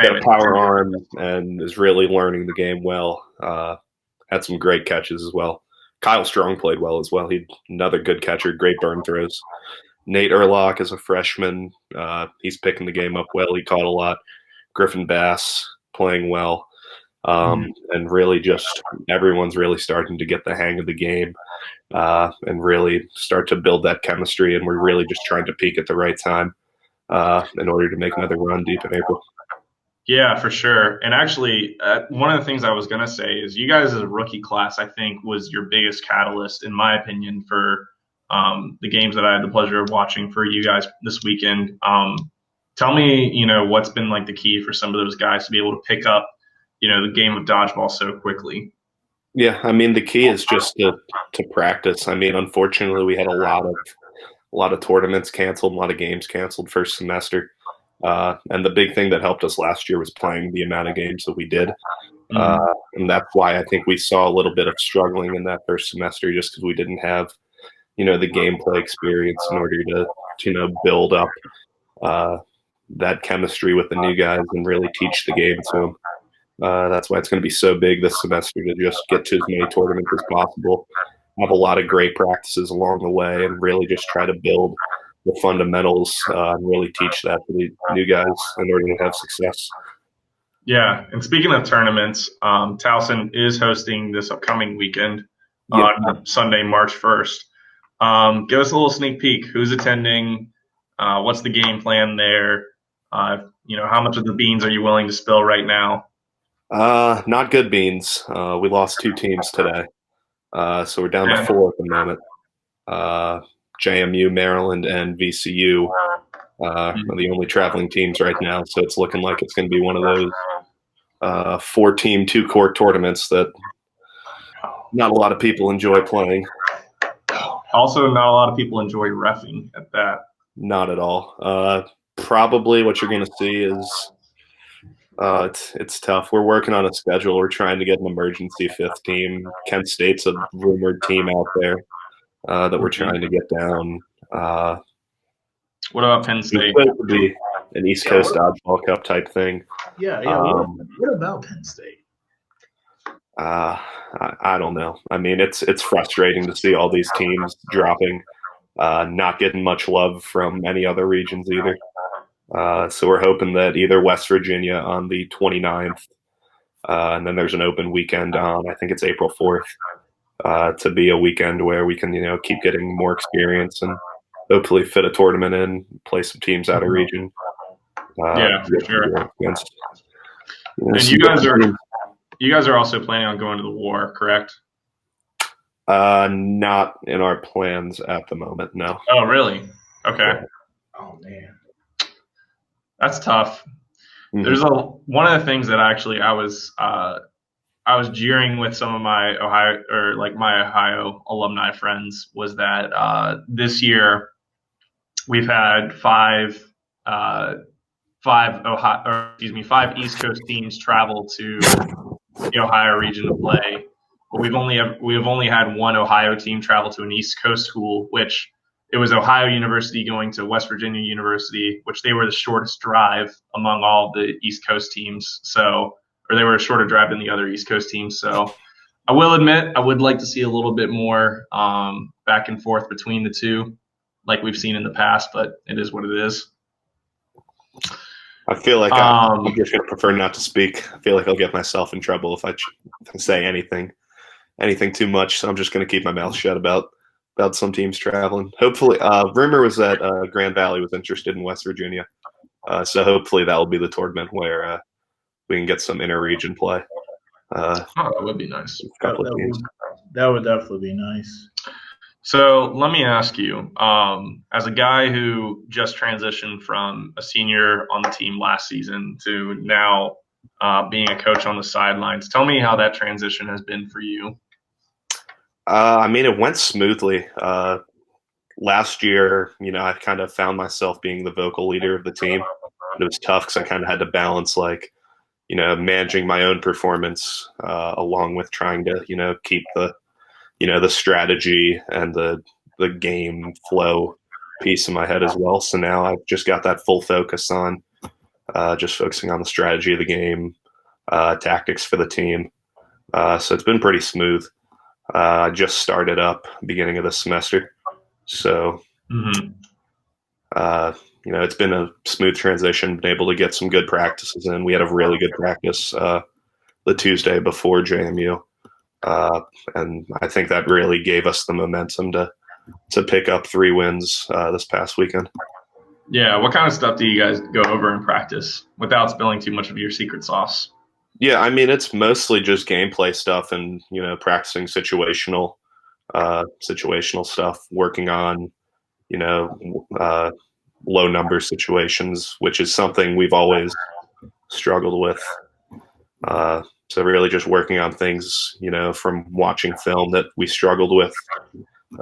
Got a power arm and is really learning the game well. Had some great catches as well. Kyle Strong played well as well. He's another good catcher, great burn throws. Nate Erlock is a freshman. He's picking the game up well. He caught a lot. Griffin Bass playing well. And really just everyone's really starting to get the hang of the game and really start to build that chemistry. And we're really just trying to peak at the right time in order to make another run deep in April. Yeah, for sure. And actually, one of the things I was going to say is you guys as a rookie class, I think, was your biggest catalyst, in my opinion, for the games that I had the pleasure of watching for you guys this weekend. Tell me, what's been like the key for some of those guys to be able to pick up, the game of dodgeball so quickly. Yeah, I mean, the key is just to practice. I mean, unfortunately, we had a lot of tournaments canceled, a lot of games canceled first semester. And the big thing that helped us last year was playing the amount of games that we did. And that's why I think we saw a little bit of struggling in that first semester just because we didn't have, the gameplay experience in order to build up that chemistry with the new guys and really teach the game to them. That's why it's going to be so big this semester to just get to as many tournaments as possible, have a lot of great practices along the way, and really just try to build the fundamentals and really teach that to the new guys in order to have success. Yeah, and speaking of tournaments, Towson is hosting this upcoming weekend on Sunday, March 1st. Give us a little sneak peek. Who's attending? What's the game plan there? How much of the beans are you willing to spill right now? Not good beans. We lost 2 teams today, so we're down to 4 at the moment. JMU, Maryland, and VCU are the only traveling teams right now, so it's looking like it's going to be one of those 4-team, 2-court tournaments that not a lot of people enjoy playing. Also, not a lot of people enjoy reffing at that. Not at all. Probably what you're going to see is it's tough. We're working on a schedule. We're trying to get an emergency 5th team. Kent State's a rumored team out there that we're trying to get down. What about Penn It's State? supposed to be an East Coast Dodgeball Cup type thing. Yeah. Um, What about Penn State? I don't know. I mean, it's frustrating to see all these teams dropping, not getting much love from any other regions either. So we're hoping that either West Virginia on the 29th, and then there's an open weekend on, I think it's April 4th, to be a weekend where we can, keep getting more experience and hopefully fit a tournament in, play some teams out of region. Yeah, for sure. Against, And you guys are also planning on going to the war, correct? Not in our plans at the moment, no. Oh, really? Okay. Yeah. Oh man. That's tough. Mhm. There's one of the things that actually I was jeering with some of my Ohio alumni friends was that this year we've had five East Coast teams travel to the Ohio region to play. But we've only had one Ohio team travel to an East Coast school, which it was Ohio University going to West Virginia University, which they were the shortest drive among all the East Coast teams. So, or they were a shorter drive than the other East Coast teams. So, I will admit I would like to see a little bit more back and forth between the two, like we've seen in the past. But it is what it is. I feel like I'm just going to prefer not to speak. I feel like I'll get myself in trouble if I say anything too much. So I'm just going to keep my mouth shut about some teams traveling. Hopefully, rumor was that Grand Valley was interested in West Virginia. So hopefully that will be the tournament where we can get some inter-region play. That would be nice. That would definitely be nice. So let me ask you, as a guy who just transitioned from a senior on the team last season to now being a coach on the sidelines, tell me how that transition has been for you. I mean, it went smoothly. Last year, I kind of found myself being the vocal leader of the team. It was tough because I kind of had to balance, managing my own performance along with trying to, keep the strategy and the game flow piece in my head as well. So now I've just got that full focus on just focusing on the strategy of the game, tactics for the team. So it's been pretty smooth. I just started up beginning of the semester. So, it's been a smooth transition, been able to get some good practices in. We had a really good practice the Tuesday before JMU. And I think that really gave us the momentum to pick up 3 wins this past weekend. Yeah, what kind of stuff do you guys go over in practice without spilling too much of your secret sauce? Yeah, I mean, it's mostly just gameplay stuff and, practicing situational stuff, working on, low number situations, which is something we've always struggled with. So really just working on things, from watching film that we struggled with,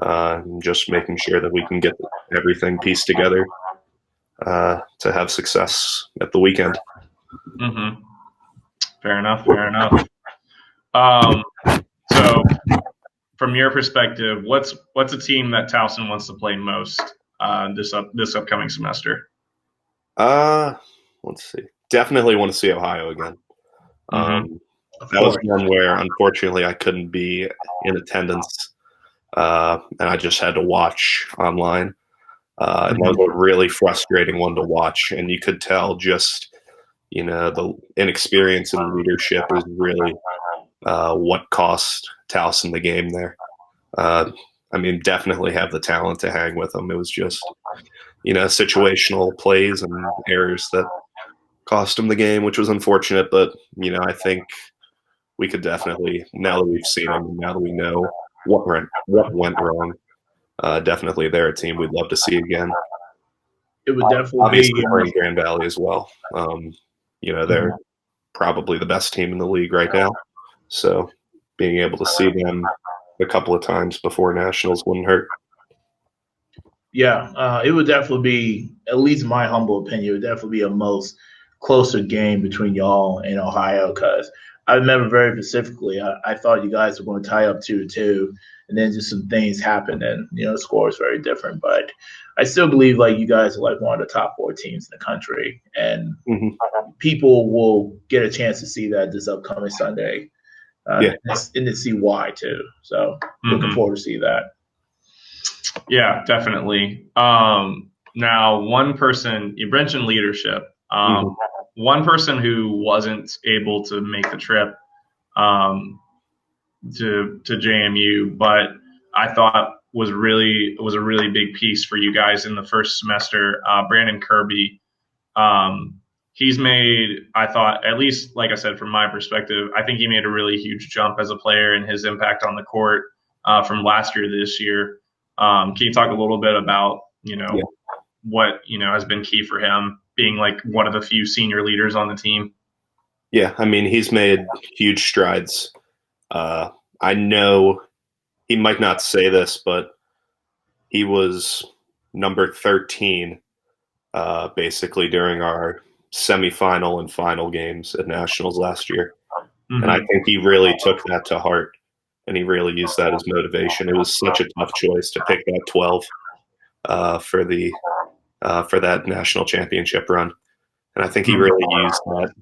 and just making sure that we can get everything pieced together to have success at the weekend. Mm-hmm. Fair enough. So from your perspective, what's a team that Towson wants to play most this upcoming semester? Let's see. Definitely want to see Ohio again. That was one where, unfortunately, I couldn't be in attendance, and I just had to watch online. And that was a really frustrating one to watch, and you could tell just, the inexperience in leadership is really what cost Towson the game there. I mean, definitely have the talent to hang with them. It was just, situational plays and errors that cost them the game, which was unfortunate. But, I think we could definitely, now that we've seen them, now that we know what went wrong, definitely they're a team we'd love to see again. It would definitely obviously bring Grand Valley as well. They're probably the best team in the league right now. So being able to see them a couple of times before nationals wouldn't hurt. Yeah, it would definitely be, at least my humble opinion, it would definitely be a most closer game between y'all and Ohio, because I remember very specifically, I thought you guys were going to tie up 2-2, and then just some things happen, and the score is very different. But I still believe like you guys are like one of the top 4 teams in the country, and Mhm. people will get a chance to see that this upcoming Sunday, Yeah. and to see why too. So looking forward to see that. Yeah, definitely. Now, one person, you mentioned leadership. One person who wasn't able to make the trip to JMU, but I thought was a really big piece for you guys in the first semester. Brandon Kirby. He's made, I thought, at least like I said, from my perspective, I think he made a really huge jump as a player and his impact on the court from last year to this year. Can you talk a little bit about what has been key for him being like one of the few senior leaders on the team? Yeah, I mean, he's made huge strides. I know he might not say this, but he was number 13 basically during our semifinal and final games at Nationals last year. Mm-hmm. And I think he really took that to heart, and he really used that as motivation. It was such a tough choice to pick that 12 for that national championship run. And I think he really used that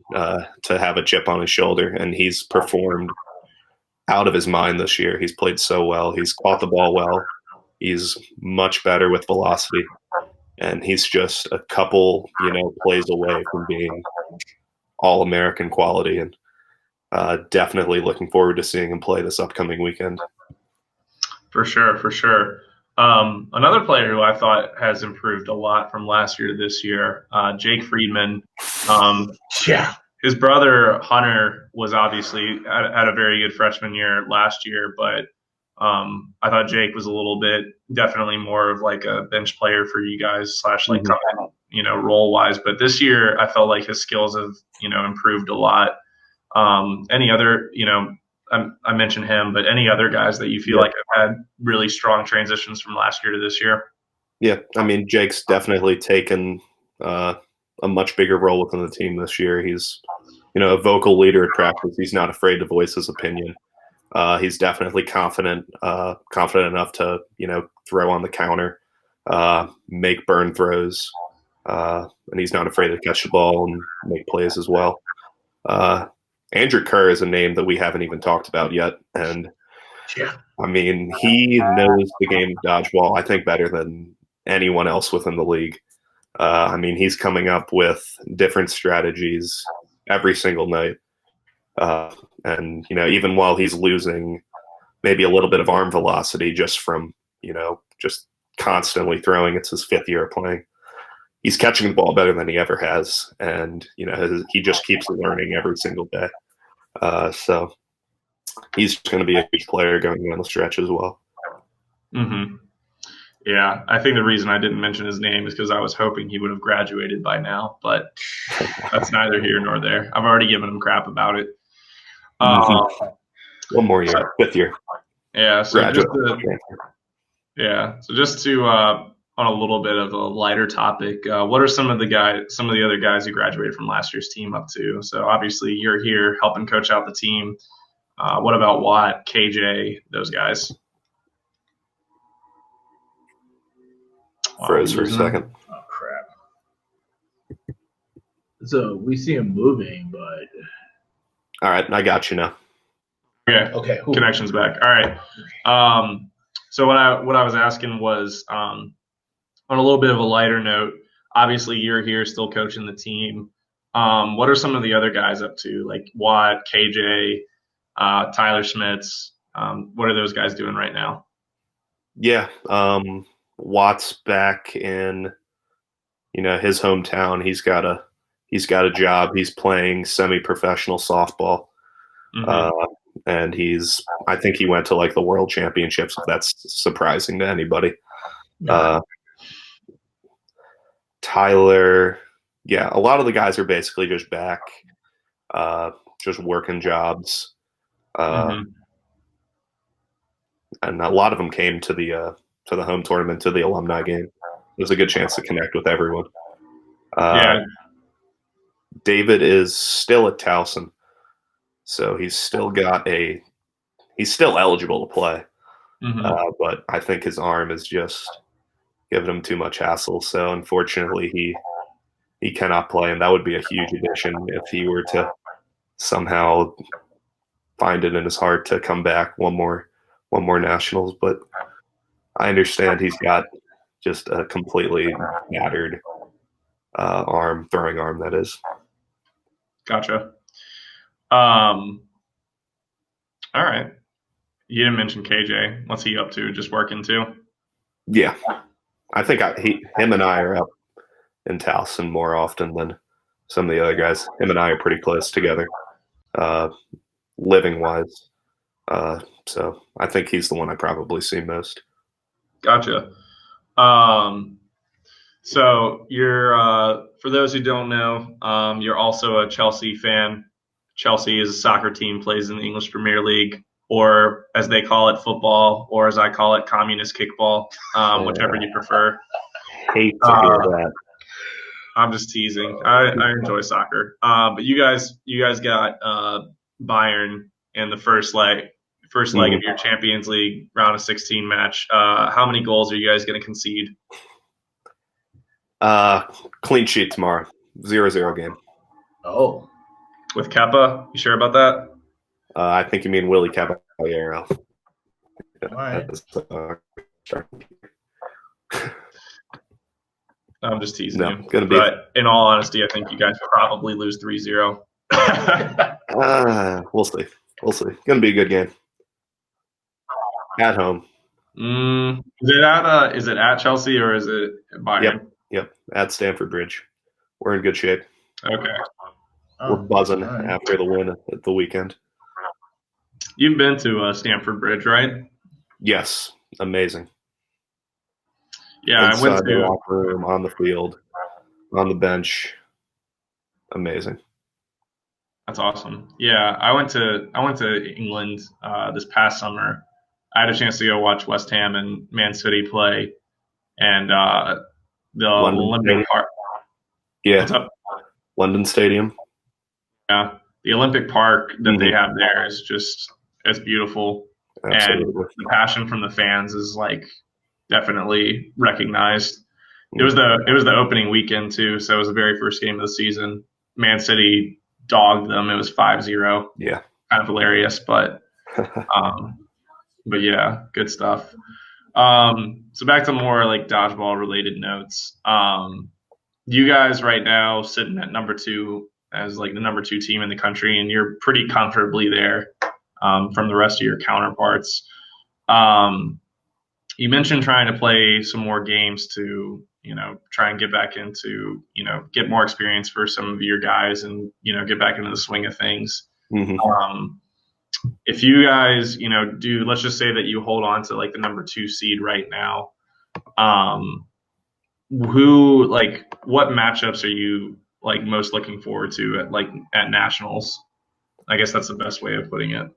to have a chip on his shoulder, and he's performed out of his mind this year. He's played so well. He's caught the ball well. He's much better with velocity, and he's just a couple, plays away from being all-American quality, and definitely looking forward to seeing him play this upcoming weekend. For sure. Another player who I thought has improved a lot from last year to this year, Jake Friedman. His brother Hunter was obviously had a very good freshman year last year, but I thought Jake was a little bit definitely more of like a bench player for you guys / like role wise. But this year I felt like his skills have improved a lot. Any other I mentioned him, but any other guys that you feel like have had really strong transitions from last year to this year? Yeah, I mean, Jake's definitely taken a much bigger role within the team this year. He's, a vocal leader at practice. He's not afraid to voice his opinion. He's definitely confident enough to, throw on the counter, make burn throws, and he's not afraid to catch the ball and make plays as well. Andrew Kerr is a name that we haven't even talked about yet. And I mean, he knows the game of dodgeball, I think, better than anyone else within the league. I mean, he's coming up with different strategies every single night. And, even while he's losing maybe a little bit of arm velocity just from, just constantly throwing, it's his 5th year of playing. He's catching the ball better than he ever has, and he just keeps learning every single day. So he's going to be a huge player going down the stretch as well. Mm-hmm. Yeah, I think the reason I didn't mention his name is because I was hoping he would have graduated by now, but that's neither here nor there. I've already given him crap about it. One more year, 5th year. Yeah, so graduate. Just to on a little bit of a lighter topic, what are some of the other guys who graduated from last year's team up to? So obviously you're here helping coach out the team. What about Watt, KJ, those guys? Froze for a second. Oh crap! So we see him moving, but all right, I got you now. Okay. Cool. Connection's back. All right. So what I was asking was on a little bit of a lighter note. Obviously, you're here still coaching the team. What are some of the other guys up to, like Watt, KJ, Tyler Schmitz? What are those guys doing right now? Yeah, Watt's back in, his hometown. He's got a job. He's playing semi-professional softball, and I think he went to like the World Championships. If that's surprising to anybody. Tyler, a lot of the guys are basically just back, just working jobs, and a lot of them came to the home tournament, to the alumni game. It was a good chance to connect with everyone. David is still at Towson, so he's still eligible to play. But I think his arm is just giving him too much hassle. So unfortunately, he cannot play, and that would be a huge addition if he were to somehow find it in his heart to come back one more nationals. But I understand he's got just a completely battered throwing arm, that is. Gotcha. All right. You didn't mention KJ. What's he up to? Just working too? Yeah. I think him and I are up in Towson more often than some of the other guys. Him and I are pretty close together, living-wise. So I think he's the one I probably see most. Gotcha. So you're, for those who don't know, you're also a Chelsea fan. Chelsea is a soccer team, plays in the English Premier League, or as they call it, football, or as I call it, communist kickball, whichever you prefer. Hate to hear that. I'm just teasing. I enjoy soccer. But you guys got Bayern in the first leg of your Champions League round of 16 match. How many goals are you guys going to concede? Clean sheet tomorrow. 0-0 game. Oh. With Kepa? You sure about that? I think you mean Willie Caballero. All right. I'm just teasing you. But in all honesty, I think you guys probably lose 3-0. We'll see. Gonna be a good game. At home. Is it at Chelsea or is it Bayern? Yep. At Stamford Bridge. We're in good shape. Okay. We're buzzing after the win at the weekend. You've been to Stamford Bridge, right? Yes. Amazing. Yeah, Inside I went to the locker room, on the field, on the bench. Amazing. That's awesome. Yeah, I went to England this past summer. I had a chance to go watch West Ham and Man City play, and the Olympic Park. Yeah. What's up? London Stadium. Yeah, the Olympic Park that they have there is it's beautiful. Absolutely. And the passion from the fans is like definitely recognized. It was the opening weekend too, so it was the very first game of the season. Man City dogged them. It was 5-0. Yeah. Kind of hilarious, but yeah, good stuff. So back to more like dodgeball related notes. You guys right now sitting at number 2 as like the number 2 team in the country, and you're pretty comfortably there from the rest of your counterparts. You mentioned trying to play some more games to, try and get back into, get more experience for some of your guys and, get back into the swing of things. If you guys, let's just say that you hold on to like the number 2 seed right now. What matchups are you like most looking forward to at nationals? I guess that's the best way of putting it.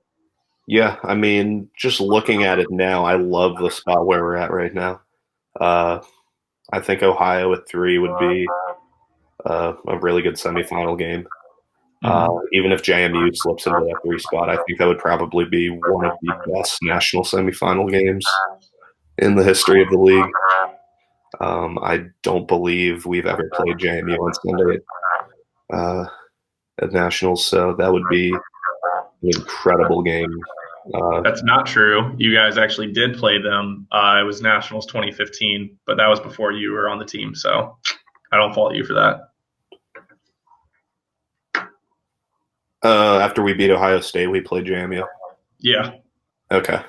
Yeah, I mean, just looking at it now, I love the spot where we're at right now. I think Ohio at 3 would be a really good semifinal game. Even if JMU slips into that 3 spot, I think that would probably be one of the best national semifinal games in the history of the league. I don't believe we've ever played JMU on Sunday at nationals, so that would be an incredible game. That's not true. You guys actually did play them. It was Nationals 2015, but that was before you were on the team, so I don't fault you for that. After we beat Ohio State, we played JMU. Yeah. Okay.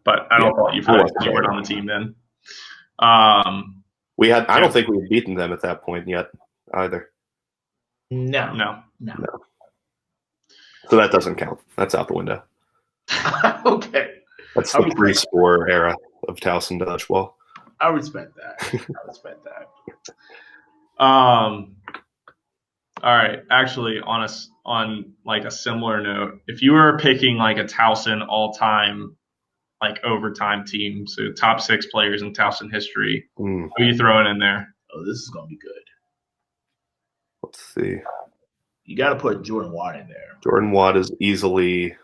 But I don't fault you for that because you weren't on the team then. I don't think we've beaten them at that point yet either. No. So that doesn't count. That's out the window. Okay. That's the pre-Sporer era of Towson dodgeball. I respect that. All right. Actually, on like a similar note, if you were picking like a Towson all-time like overtime team, so top 6 players in Towson history, who are you throwing in there? Oh, this is gonna be good. Let's see. You got to put Jordan Watt in there. Jordan Watt is easily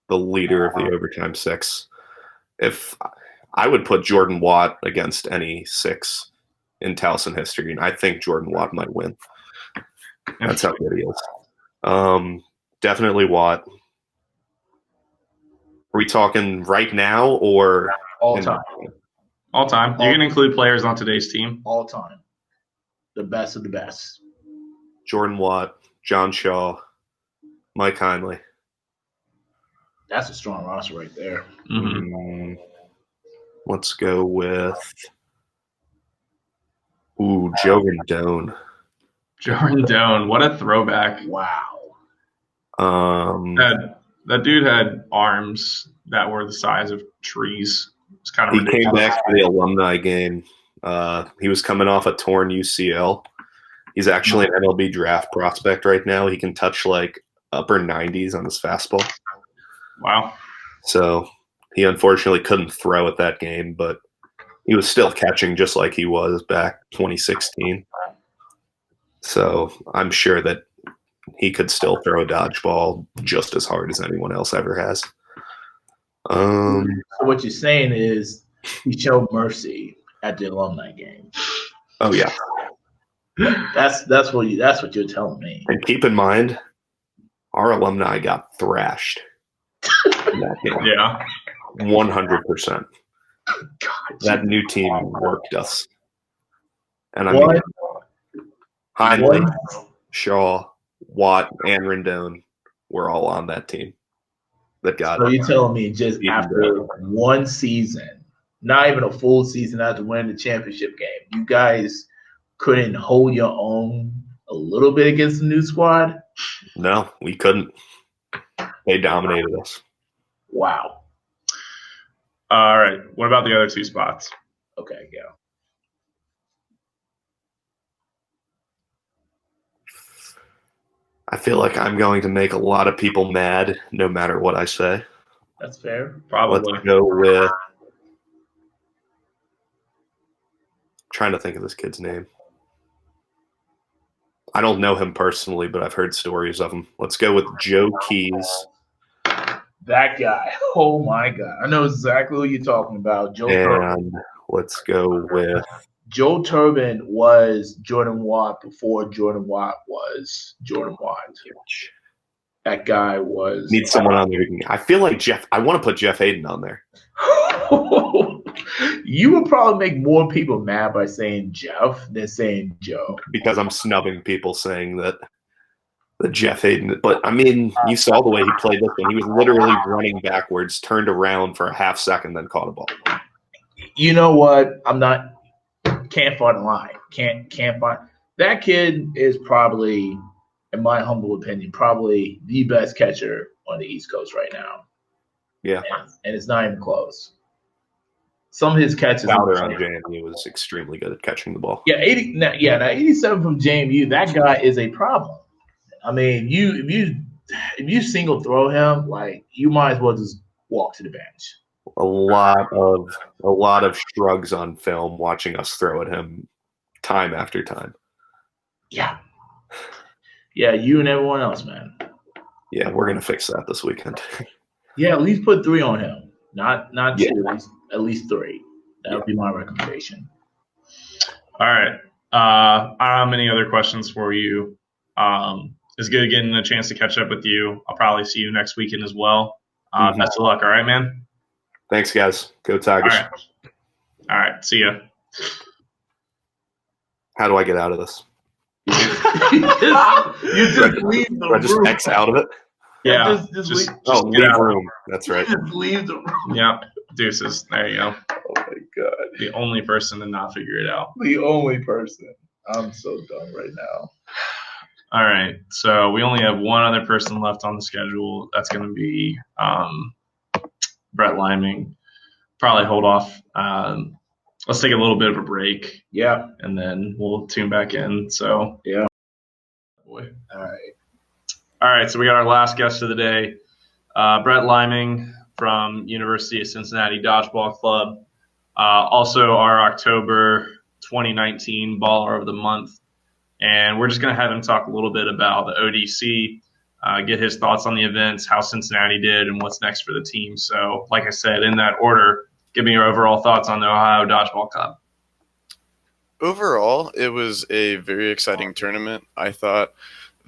the leader of the overtime 6. if I would put Jordan Watt against any 6 in Towson history, and I think Jordan Watt might win. That's how good he is. Definitely Watt. Are we talking right now or All time. All time. You can include players on today's team. All time. The best of the best. Jordan Watt, John Shaw, Mike Heinley. That's a strong roster right there. Mm-hmm. Let's go with Joe Rendon. Joe Rendon, what a throwback. Wow. That dude had arms that were the size of trees. It's kind of He ridiculous. came back for the alumni game. He was coming off a torn UCL. He's actually an MLB draft prospect right now. He can touch like upper 90s on his fastball. Wow. So he unfortunately couldn't throw at that game, but he was still catching just like he was back 2016. So I'm sure that he could still throw a dodgeball just as hard as anyone else ever has. So what you're saying is he showed mercy at the alumni game. Oh yeah. That's what you're telling me. And keep in mind, our alumni got thrashed in that game. Yeah. 100%. God, That new team worked us. And I mean, Heinley, Shaw, Watt, and Rendon were all on that team. That got So you're telling me just beaten after one season, not even a full season after winning the championship game, you guys couldn't hold your own a little bit against the new squad? No, we couldn't. They dominated us. Wow. All right. What about the other 2 spots? Okay, go. I feel like I'm going to make a lot of people mad no matter what I say. That's fair. Probably. Let's go with trying to think of this kid's name. I don't know him personally, but I've heard stories of him. Let's go with Joe Keys. That guy. Oh my God. I know exactly who you're talking about. Joe Turbin. And let's go with Joe Turbin was Jordan Watt before Jordan Watt was Jordan Watt. That guy was. need someone on there. I feel like I want to put Jeff Hayden on there. You would probably make more people mad by saying Jeff than saying Joe. Because I'm snubbing people saying that Jeff Hayden. But, I mean, you saw the way he played this one. He was literally running backwards, turned around for a half second, then caught a ball. You know what? Can't find a line. Can't find. That kid is probably, in my humble opinion, probably the best catcher on the East Coast right now. Yeah. And it's not even close. Some of his catches. Powder on JMU was extremely good at catching the ball. Yeah, 87 from JMU. That guy is a problem. I mean, if you single throw him, like you might as well just walk to the bench. A lot of shrugs on film watching us throw at him time after time. Yeah. Yeah, you and everyone else, man. Yeah, we're gonna fix that this weekend. Yeah, at least put 3 on him. Not Yeah. 2, at least 3. That would be my recommendation. All right. I don't have many other questions for you. It's good getting a chance to catch up with you. I'll probably see you next weekend as well. Best of luck. All right, man? Thanks, guys. Go Tigers. All right. See ya. How do I get out of this? You just leave the Do I just room. X out of it? Yeah. Just Just leave. Oh, get leave out. room. That's right. Just leave the room. Yeah. Deuces. There you go. Oh my God. The only person to not figure it out. The only person. I'm so done right now. All right. So we only have one other person left on the schedule. That's going to be Brett Liming. Probably hold off. Let's take a little bit of a break. Yeah. And then we'll tune back in. So, Yeah. boy. All right. All right. So we got our last guest of the day, Brett Liming from University of Cincinnati Dodgeball Club. Also our October 2019 Baller of the Month. And we're just going to have him talk a little bit about the ODC, get his thoughts on the events, how Cincinnati did, and what's next for the team. So, like I said, in that order, give me your overall thoughts on the Ohio Dodgeball Cup. Overall, it was a very exciting tournament. I thought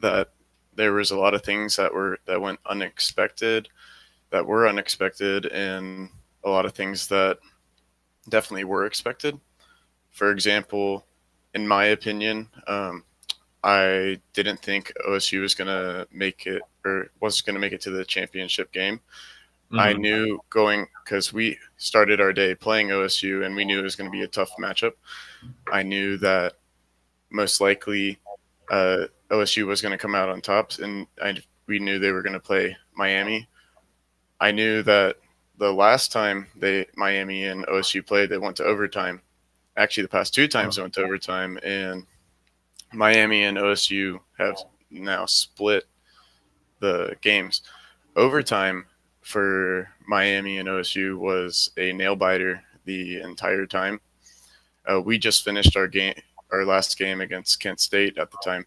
that there was a lot of things that went unexpected, and a lot of things that definitely were expected. For example, in my opinion, I didn't think OSU was going to make it to the championship game. I knew because we started our day playing OSU and we knew it was going to be a tough matchup. I knew that most likely OSU was going to come out on top, and we knew they were going to play Miami. I knew that the last time Miami and OSU played, they went to overtime. Actually, the past 2 times they went to overtime, and Miami and OSU have now split the games. Overtime for Miami and OSU was a nail biter the entire time. We just finished our last game against Kent State at the time,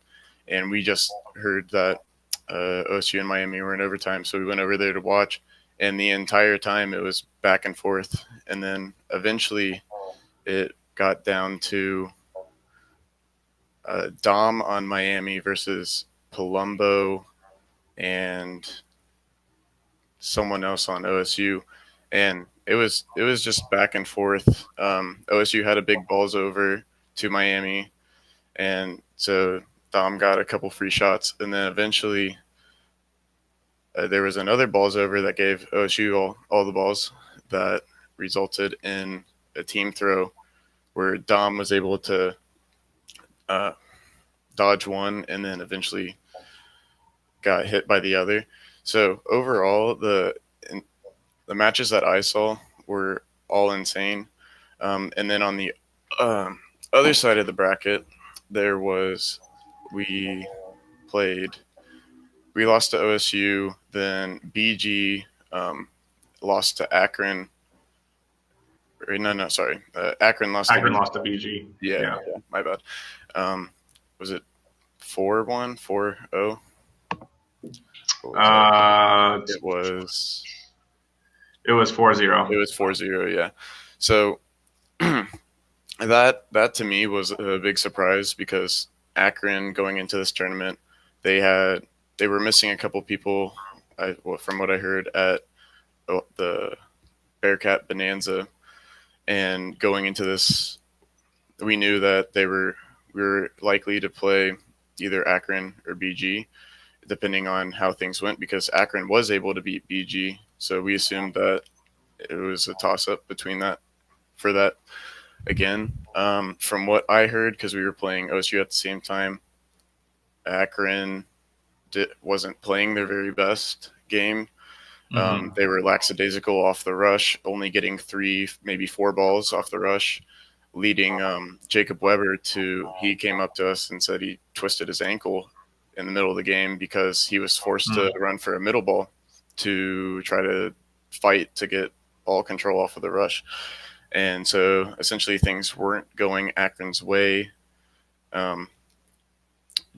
and we just heard that OSU and Miami were in overtime, so we went over there to watch, and the entire time it was back and forth, and then eventually it got down to Dom on Miami versus Palumbo and someone else on OSU, and it was just back and forth. OSU had a big balls over to Miami, and so Dom got a couple free shots, and then eventually there was another balls over that gave OSU all the balls that resulted in a team throw where Dom was able to dodge one and then eventually got hit by the other. So overall, the matches that I saw were all insane. And then on the other side of the bracket, we lost to OSU, then BG lost to Akron. Sorry. Akron lost to BG. Yeah, my bad. Was it 4-1, 4-0? It was 4-0. It was 4-0, yeah. So that to me was a big surprise because Akron going into this tournament, they were missing a couple people from what I heard at the Bearcat Bonanza, and going into this, we knew that we were likely to play either Akron or BG, depending on how things went, because Akron was able to beat BG. So we assumed that it was a toss-up between that. Again, from what I heard, because we were playing OSU at the same time, Akron wasn't playing their very best game. They were lackadaisical off the rush, only getting 3, maybe 4 balls off the rush, leading Jacob Weber he came up to us and said he twisted his ankle in the middle of the game because he was forced to run for a middle ball to try to fight to get ball control off of the rush. And so essentially things weren't going Akron's way.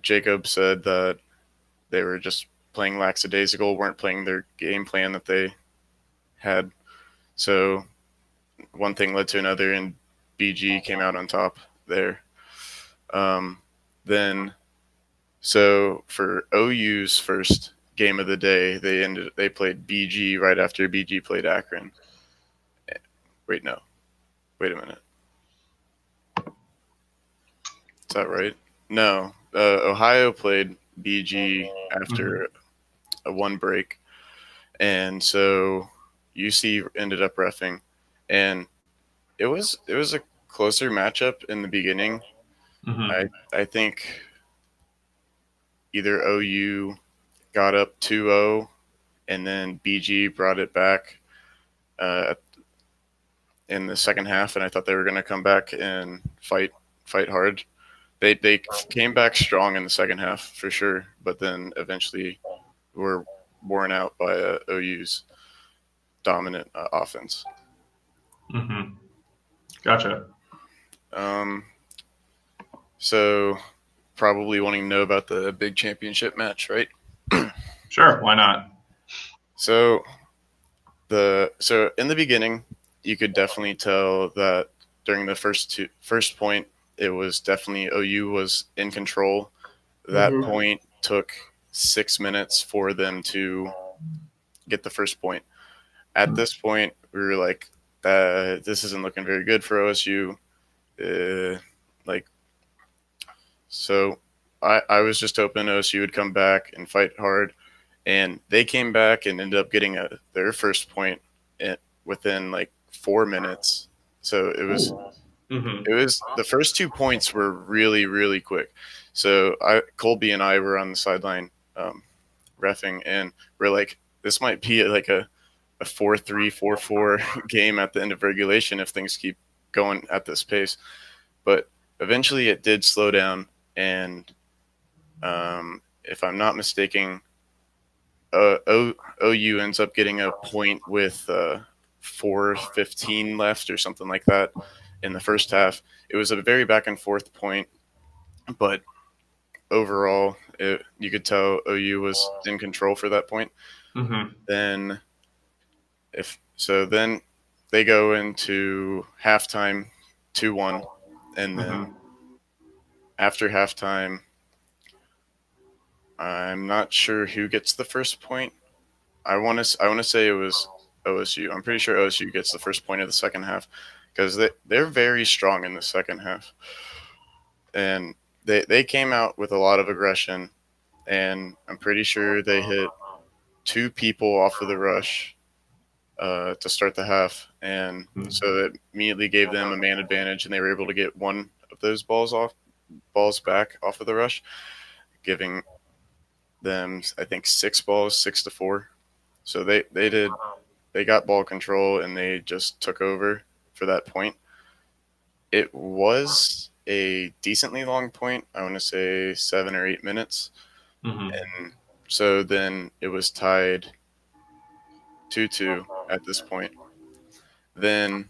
Jacob said that they were just playing lackadaisical, weren't playing their game plan that they had. So one thing led to another, and BG came out on top there. So for OU's first game of the day, they played BG right after BG played Akron. Wait a minute. Is that right? No. Ohio played BG after a 1 break. And so UC ended up reffing. And it was a closer matchup in the beginning. I think either OU got up 2-0 and then BG brought it back in the second half, and I thought they were going to come back and fight hard. They came back strong in the second half for sure, but then eventually were worn out by OU's dominant offense. Gotcha. So probably wanting to know about the big championship match, right? Sure, why not? So in the beginning, you could definitely tell that during the first point, it was definitely OU was in control. That point took 6 minutes for them to get the first point. At this point, we were like, this isn't looking very good for OSU. Like, so I was just hoping OSU would come back and fight hard, and they came back and ended up getting their first point within like 4 minutes. So it was the first 2 points were really, really quick. So Colby and I were on the sideline reffing, and we're like, this might be like a 4-3, 4-4 game at the end of regulation if things keep going at this pace. But eventually it did slow down, and if I'm not mistaken, OU ends up getting a point with 4:15 left or something like that in the first half. It was a very back and forth point, but overall, you could tell OU was in control for that point. Then then they go into halftime 2-1, and then after halftime, I'm not sure who gets the first point. I want to say it was OSU. I'm pretty sure OSU gets the first point of the second half because they're very strong in the second half, and they came out with a lot of aggression, and I'm pretty sure they hit 2 people off of the rush to start the half, and so that immediately gave them a man advantage, and they were able to get one of those balls back off of the rush, giving them I think 6 balls, 6-4. So they got ball control, and they just took over for that point. It was a decently long point. I want to say 7 or 8 minutes. And so then it was tied 2-2 at this point. Then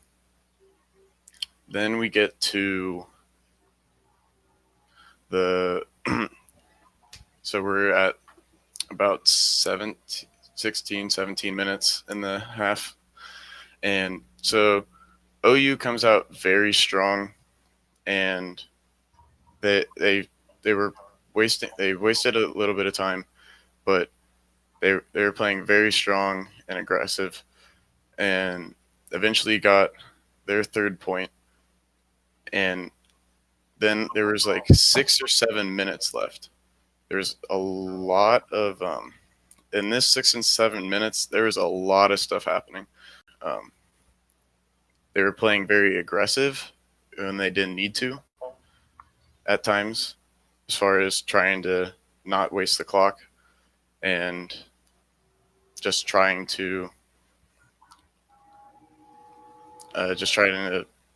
we get to the so we're at about 16, 17 minutes in the half. And so OU comes out very strong, and they wasted a little bit of time, but they were playing very strong and aggressive, and eventually got their third point. And then there was like 6 or 7 minutes left. There's a lot of in this 6 and 7 minutes, there was a lot of stuff happening. They were playing very aggressive when they didn't need to at times, as far as trying to not waste the clock and just trying to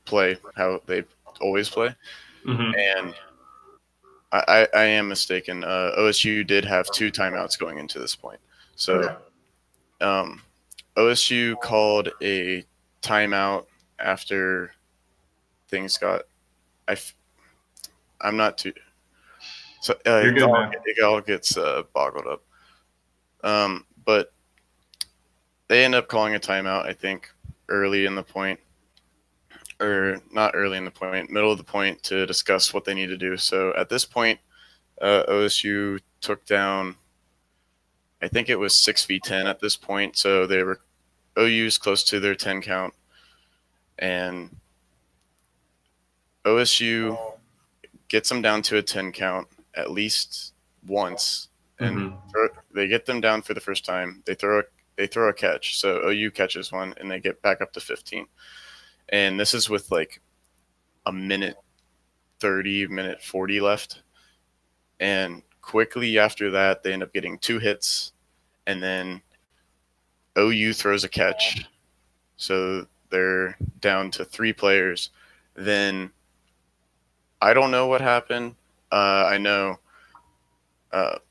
play how they always play. And I am mistaken. OSU did have 2 timeouts going into this point. So OSU called a timeout after things got. I'm not too. So You're good, man. it all gets boggled up. But they end up calling a timeout, I think, early in the point. Or not early in the point, middle of the point, to discuss what they need to do. So at this point, OSU took down, I think it was 6v10 at this point. So they were OU's close to their 10 count, and OSU gets them down to a 10 count at least once, and they get them down for the first time. They throw a catch, so OU catches one, and they get back up to 15. And this is with like a minute 30, minute 40 left. And quickly after that, they end up getting 2 hits, and then OU throws a catch. So they're down to 3 players. Then I don't know what happened. I know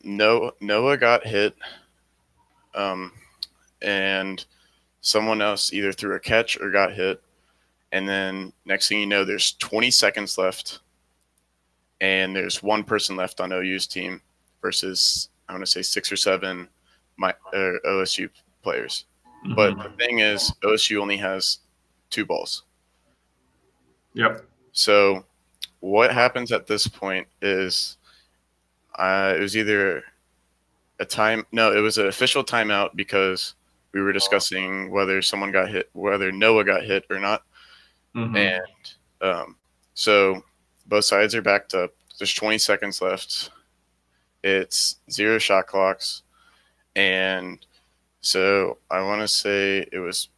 Noah got hit, and someone else either threw a catch or got hit. And then next thing you know, there's 20 seconds left, and there's 1 person left on OU's team versus, I want to say, 6 or 7 OSU players. But the thing is, OSU only has 2 balls. Yep. So what happens at this point is it was either it was an official timeout because we were discussing whether someone got hit, whether Noah got hit or not. Mm-hmm. And so both sides are backed up. There's 20 seconds left. It's 0 shot clocks. And so I want to say it was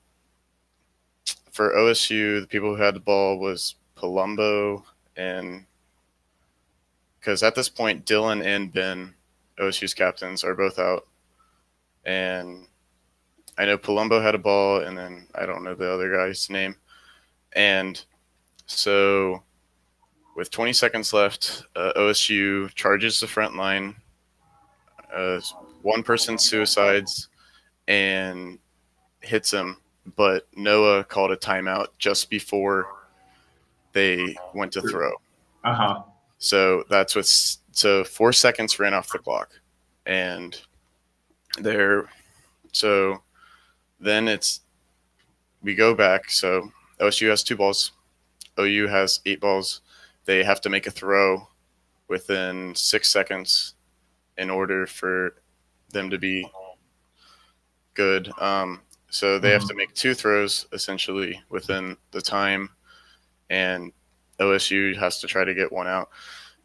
for OSU, the people who had the ball was Palumbo and because at this point, Dylan and Ben, OSU's captains, are both out. And I know Palumbo had a ball, and then I don't know the other guy's name. And so with 20 seconds left, OSU charges the front line. One person suicides and hits him, but Noah called a timeout just before they went to throw. Uh-huh. So that's what's so 4 seconds ran off the clock, and so then we go back. So OSU has 2 balls, OU has 8 balls. They have to make a throw within 6 seconds in order for them to be good. So they have to make 2 throws essentially within the time, and OSU has to try to get one out.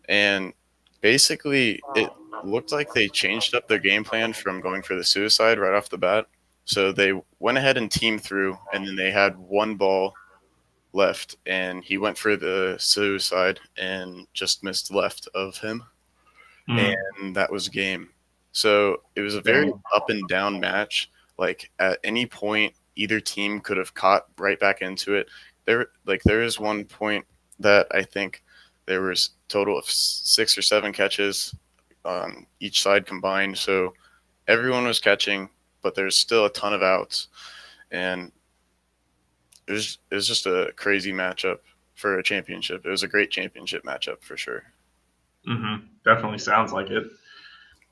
And basically, it looked like they changed up their game plan from going for the suicide right off the bat. So they went ahead and teamed through, and then they had 1 ball left, and he went for the suicide and just missed left of him. And that was game. So it was a very up and down match. Like at any point, either team could have caught right back into it. There is one point that I think there was a total of 6 or 7 catches on each side combined. So everyone was catching, but there's still a ton of outs. And it was just a crazy matchup for a championship. It was a great championship matchup for sure. Mm-hmm. Definitely sounds like it.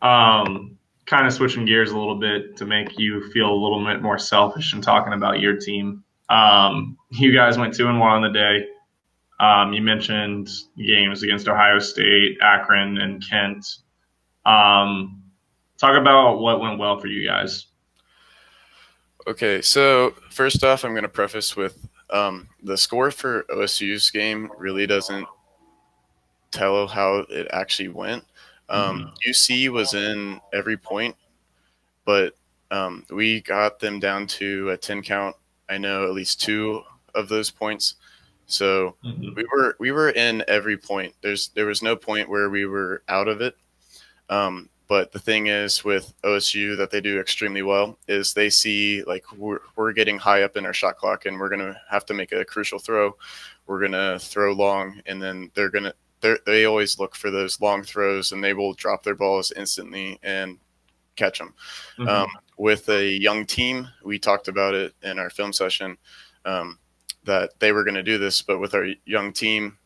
Kind of switching gears a little bit to make you feel a little bit more selfish and talking about your team. You guys went 2-1 on the day. You mentioned games against Ohio State, Akron, and Kent. Talk about what went well for you guys. Okay, so first off, I'm going to preface with the score for OSU's game really doesn't tell how it actually went. UC was in every point, but we got them down to a 10 count. I know at least 2 of those points. So we were in every point. There was no point where we were out of it. But the thing is with OSU that they do extremely well is they see like we're getting high up in our shot clock and we're gonna have to make a crucial throw. We're gonna throw long, and then they always look for those long throws, and they will drop their balls instantly and catch them. With a young team, we talked about it in our film session that they were going to do this, but with our young team,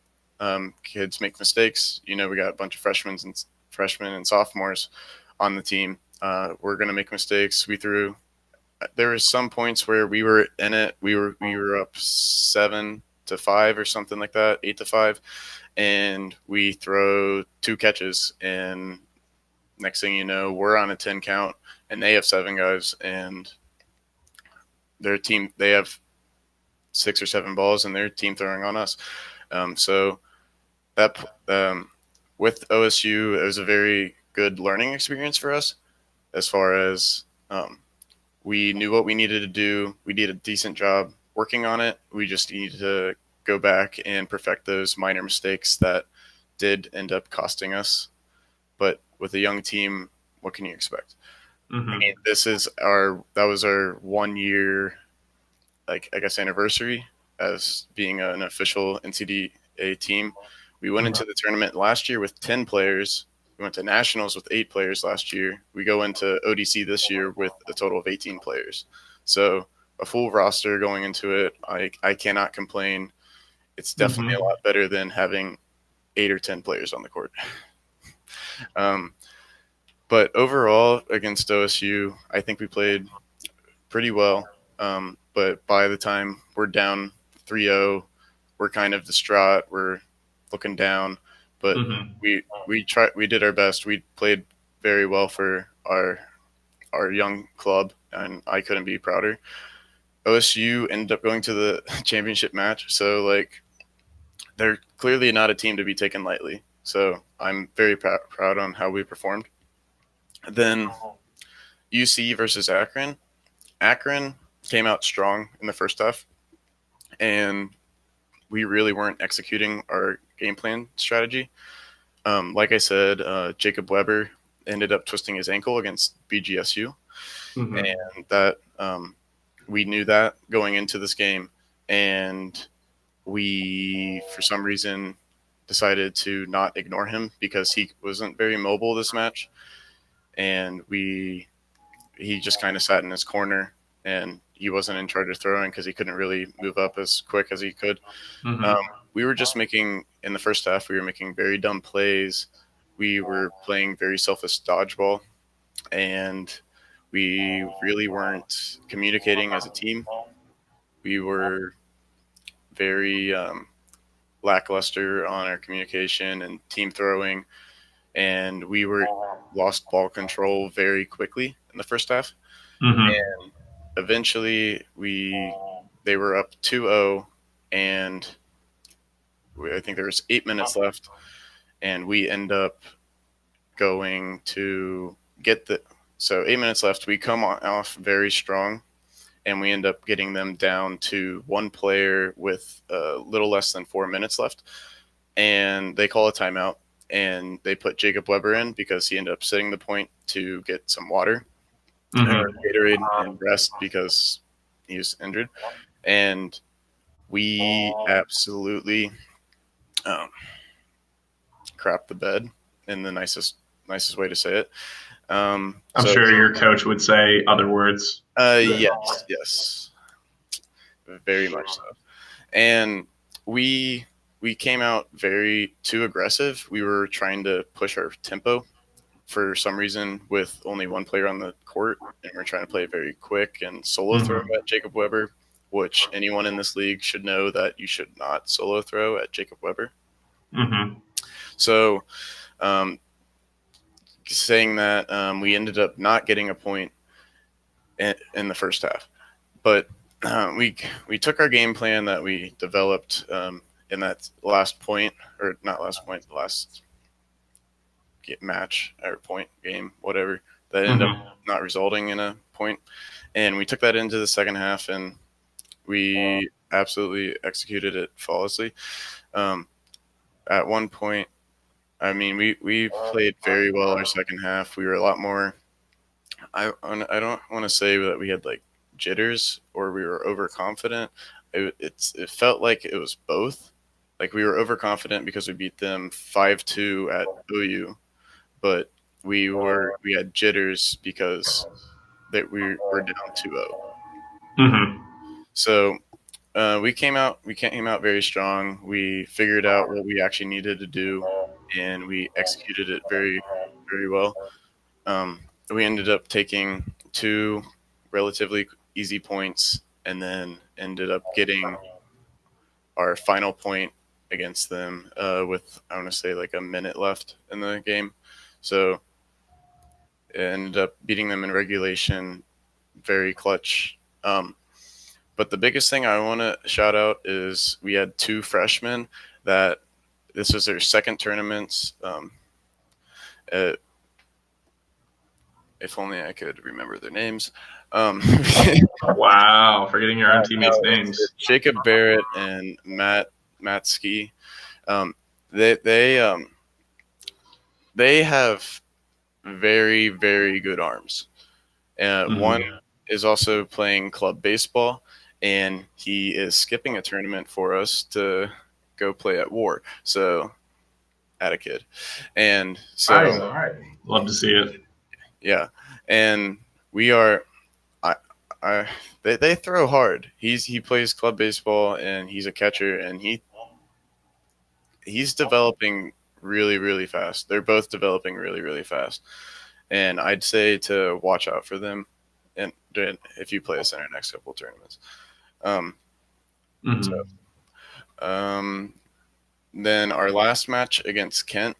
kids make mistakes. We got a bunch of freshmen and sophomores on the team. We're going to make mistakes. There was some points where we were in it. We were up 7-5 or something like that, 8-5, and we throw 2 catches, and next thing you know, we're on a 10 count, and they have 7 guys, and their team, they have 6 or 7 balls, and their team throwing on us. So that with OSU, it was a very good learning experience for us as far as we knew what we needed to do. We did a decent job working on it. We just needed to go back and perfect those minor mistakes that did end up costing us. But with a young team, what can you expect? I mean, that was our 1 year, anniversary as being an official NCDA team. We went into the tournament last year with 10 players. We went to nationals with 8 players last year. We go into ODC this year with a total of 18 players. So a full roster going into it, I cannot complain. It's definitely a lot better than having 8 or 10 players on the court. But overall, against OSU, I think we played pretty well. but by the time we're down 3-0, we're kind of distraught. We're looking down, but Mhm. we did our best. We played very well for our young club, and I couldn't be prouder. OSU ended up going to the championship match, so like they're clearly not a team to be taken lightly. So I'm very proud on how we performed. Then UC versus Akron. Akron came out strong in the first half, and we really weren't executing our game plan strategy. Like I said, Jacob Weber ended up twisting his ankle against BGSU, Mhm. and that we knew that going into this game, and we for some reason decided to not ignore him because he wasn't very mobile this match, and he just kind of sat in his corner, and he wasn't in charge of throwing because he couldn't really move up as quick as he could. Um, Mhm. we were just making in the first half. We were making very dumb plays. We were playing very selfish dodgeball, and we really weren't communicating as a team. We were very lackluster on our communication and team throwing, and we were lost ball control very quickly in the first half. Mhm. And eventually, they were up 2-0, and I think there was 8 minutes left, and we end up going to get the. So 8 minutes left, we come off very strong, and we end up getting them down to one player with a little less than 4 minutes left, and they call a timeout, and they put Jacob Weber in because he ended up setting the point to get some water or Mhm. Gatorade and rest because he was injured, and we absolutely um, crap the bed in the nicest way to say it. I'm So sure your coach would say other words. yes, very much so. And we we came out very too aggressive. We were trying to push our tempo for some reason with only one player on the court, and we're trying to play very quick and solo throw Mhm. at Jacob Weber, which anyone in this league should know that you should not solo throw at Jacob Weber. Mhm. So, um, saying that, we ended up not getting a point in the first half, but we took our game plan that we developed in that last point, or not last point, the last match or point game, whatever, that ended Mhm. up not resulting in a point. And we took that into the second half, and we absolutely executed it flawlessly. Um, at one point, I mean, we played very well our second half. We were a lot more. I don't want to say that we had like jitters or we were overconfident. It felt like it was both. Like we were overconfident because we beat them 5-2 at OU, but we had jitters because that we were down 2-0. Mhm. So we came out very strong. We figured out what we actually needed to do, and we executed it very very well. Um, we ended up taking two relatively easy points, and then ended up getting our final point against them with I want to say like a minute left in the game. So it ended up beating them in regulation, very clutch. But the biggest thing I want to shout out is we had two freshmen that this was their second tournaments. Uh, if only I could remember their names. Um, Wow, forgetting your own teammates' it's names. Jacob Barrett and Matt Ski. Um, they they um, they have very very good arms. One Mhm. is also playing club baseball, and he is skipping a tournament for us to go play at War. So at a kid, and Nice. so Love to see it. yeah, and we are. I, they throw hard. He plays club baseball and he's a catcher, and he's developing really really fast. They're both developing really really fast, and I'd say to watch out for them, and if you play us in our next couple of tournaments. Mhm. Then our last match against Kent,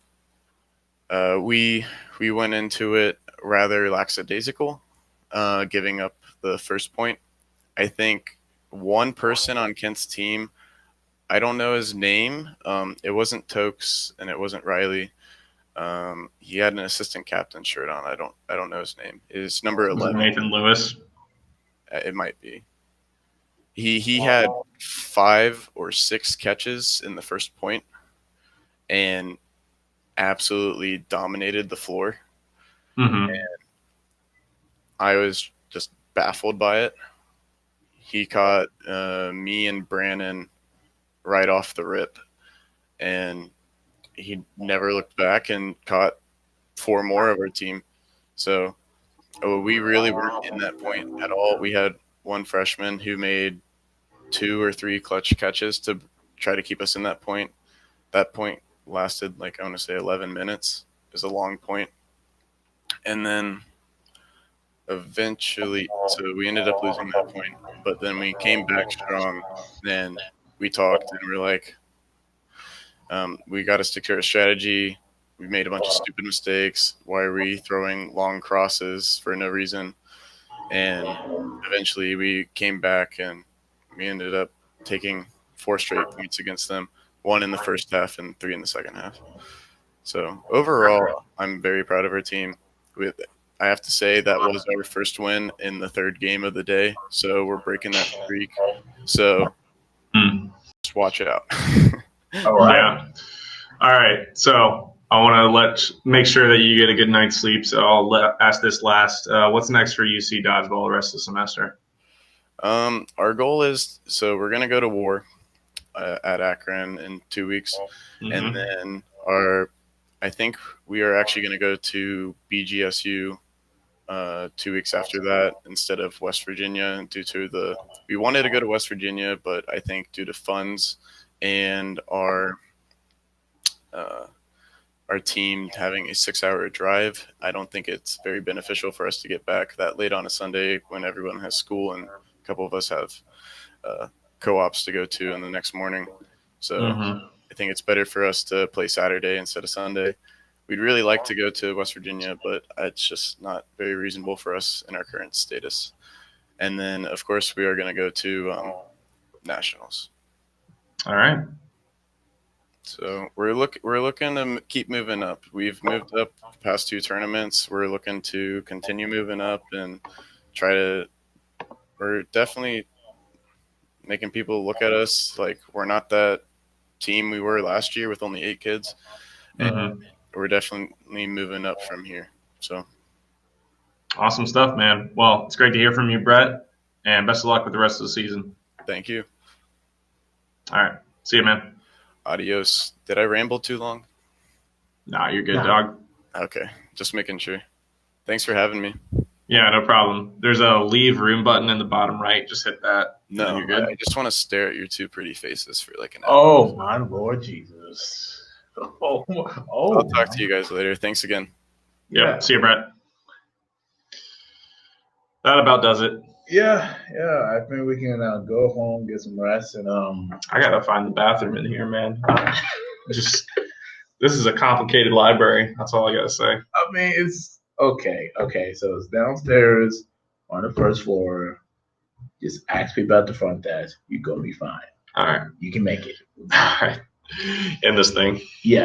we went into it rather lackadaisical, giving up the first point. I think one person on Kent's team, I don't know his name. It wasn't Tokes and it wasn't Riley. He had an assistant captain shirt on. I don't know his name. His number Was it 11. Nathan Lewis? It might be. He had 5 or 6 catches in the first point and absolutely dominated the floor. Mm-hmm. I was just baffled by it. He caught me and Brandon right off the rip, and he never looked back and caught 4 more of our team. So we really weren't in that point at all. We had one freshman who made 2 or 3 clutch catches to try to keep us in that point. That point lasted, like, I want to say 11 minutes. It was a long point. And then eventually, so we ended up losing that point, but then we came back strong. Then we talked and we're like, we got to stick to our strategy. We made a bunch of stupid mistakes. Why are we throwing long crosses for no reason? And eventually we came back and we ended up taking 4 straight points against them, 1 in the first half and 3 in the second half. So overall, I'm very proud of our team. I have to say that was our first win in the 3rd game of the day, so we're breaking that streak. So just watch it out. All right. Yeah. All right. So I want to make sure that you get a good night's sleep. So I'll ask this last. What's next for UC Dodgeball the rest of the semester? Our goal is, so we're gonna go to war at Akron in 2 weeks, and then I think we are actually gonna go to BGSU 2 weeks after that instead of West Virginia, due to we wanted to go to West Virginia, but I think due to funds and our team having a 6-hour drive, I don't think it's very beneficial for us to get back that late on a Sunday when everyone has school and a couple of us have co-ops to go to in the next morning. So I think it's better for us to play Saturday instead of Sunday. We'd really like to go to West Virginia, but it's just not very reasonable for us in our current status. And then, of course, we are going to go to nationals. All right. So we're looking to keep moving up. We've moved up the past 2 tournaments. We're looking to continue moving up and we're definitely making people look at us like we're not that team we were last year with only 8 kids. And we're definitely moving up from here. So awesome stuff, man. Well, it's great to hear from you, Brett, and best of luck with the rest of the season. Thank you. All right. See you, man. Adios. Did I ramble too long? Nah, you're good, dog. Okay. Just making sure. Thanks for having me. Yeah, no problem. There's a leave room button in the bottom right. Just hit that. No, you're good. I just want to stare at your 2 pretty faces for like an hour. Oh, my Lord Jesus. I'll talk to you guys later. Thanks again. Yeah. See you, Brett. That about does it. Yeah. I think we can go home, get some rest, and I gotta find the bathroom in here, man. This is a complicated library. That's all I gotta say. I mean, it's okay. So it's downstairs on the first floor. Just ask people at the front desk. You're gonna be fine. All right. You can make it. All right. End this thing. Yeah.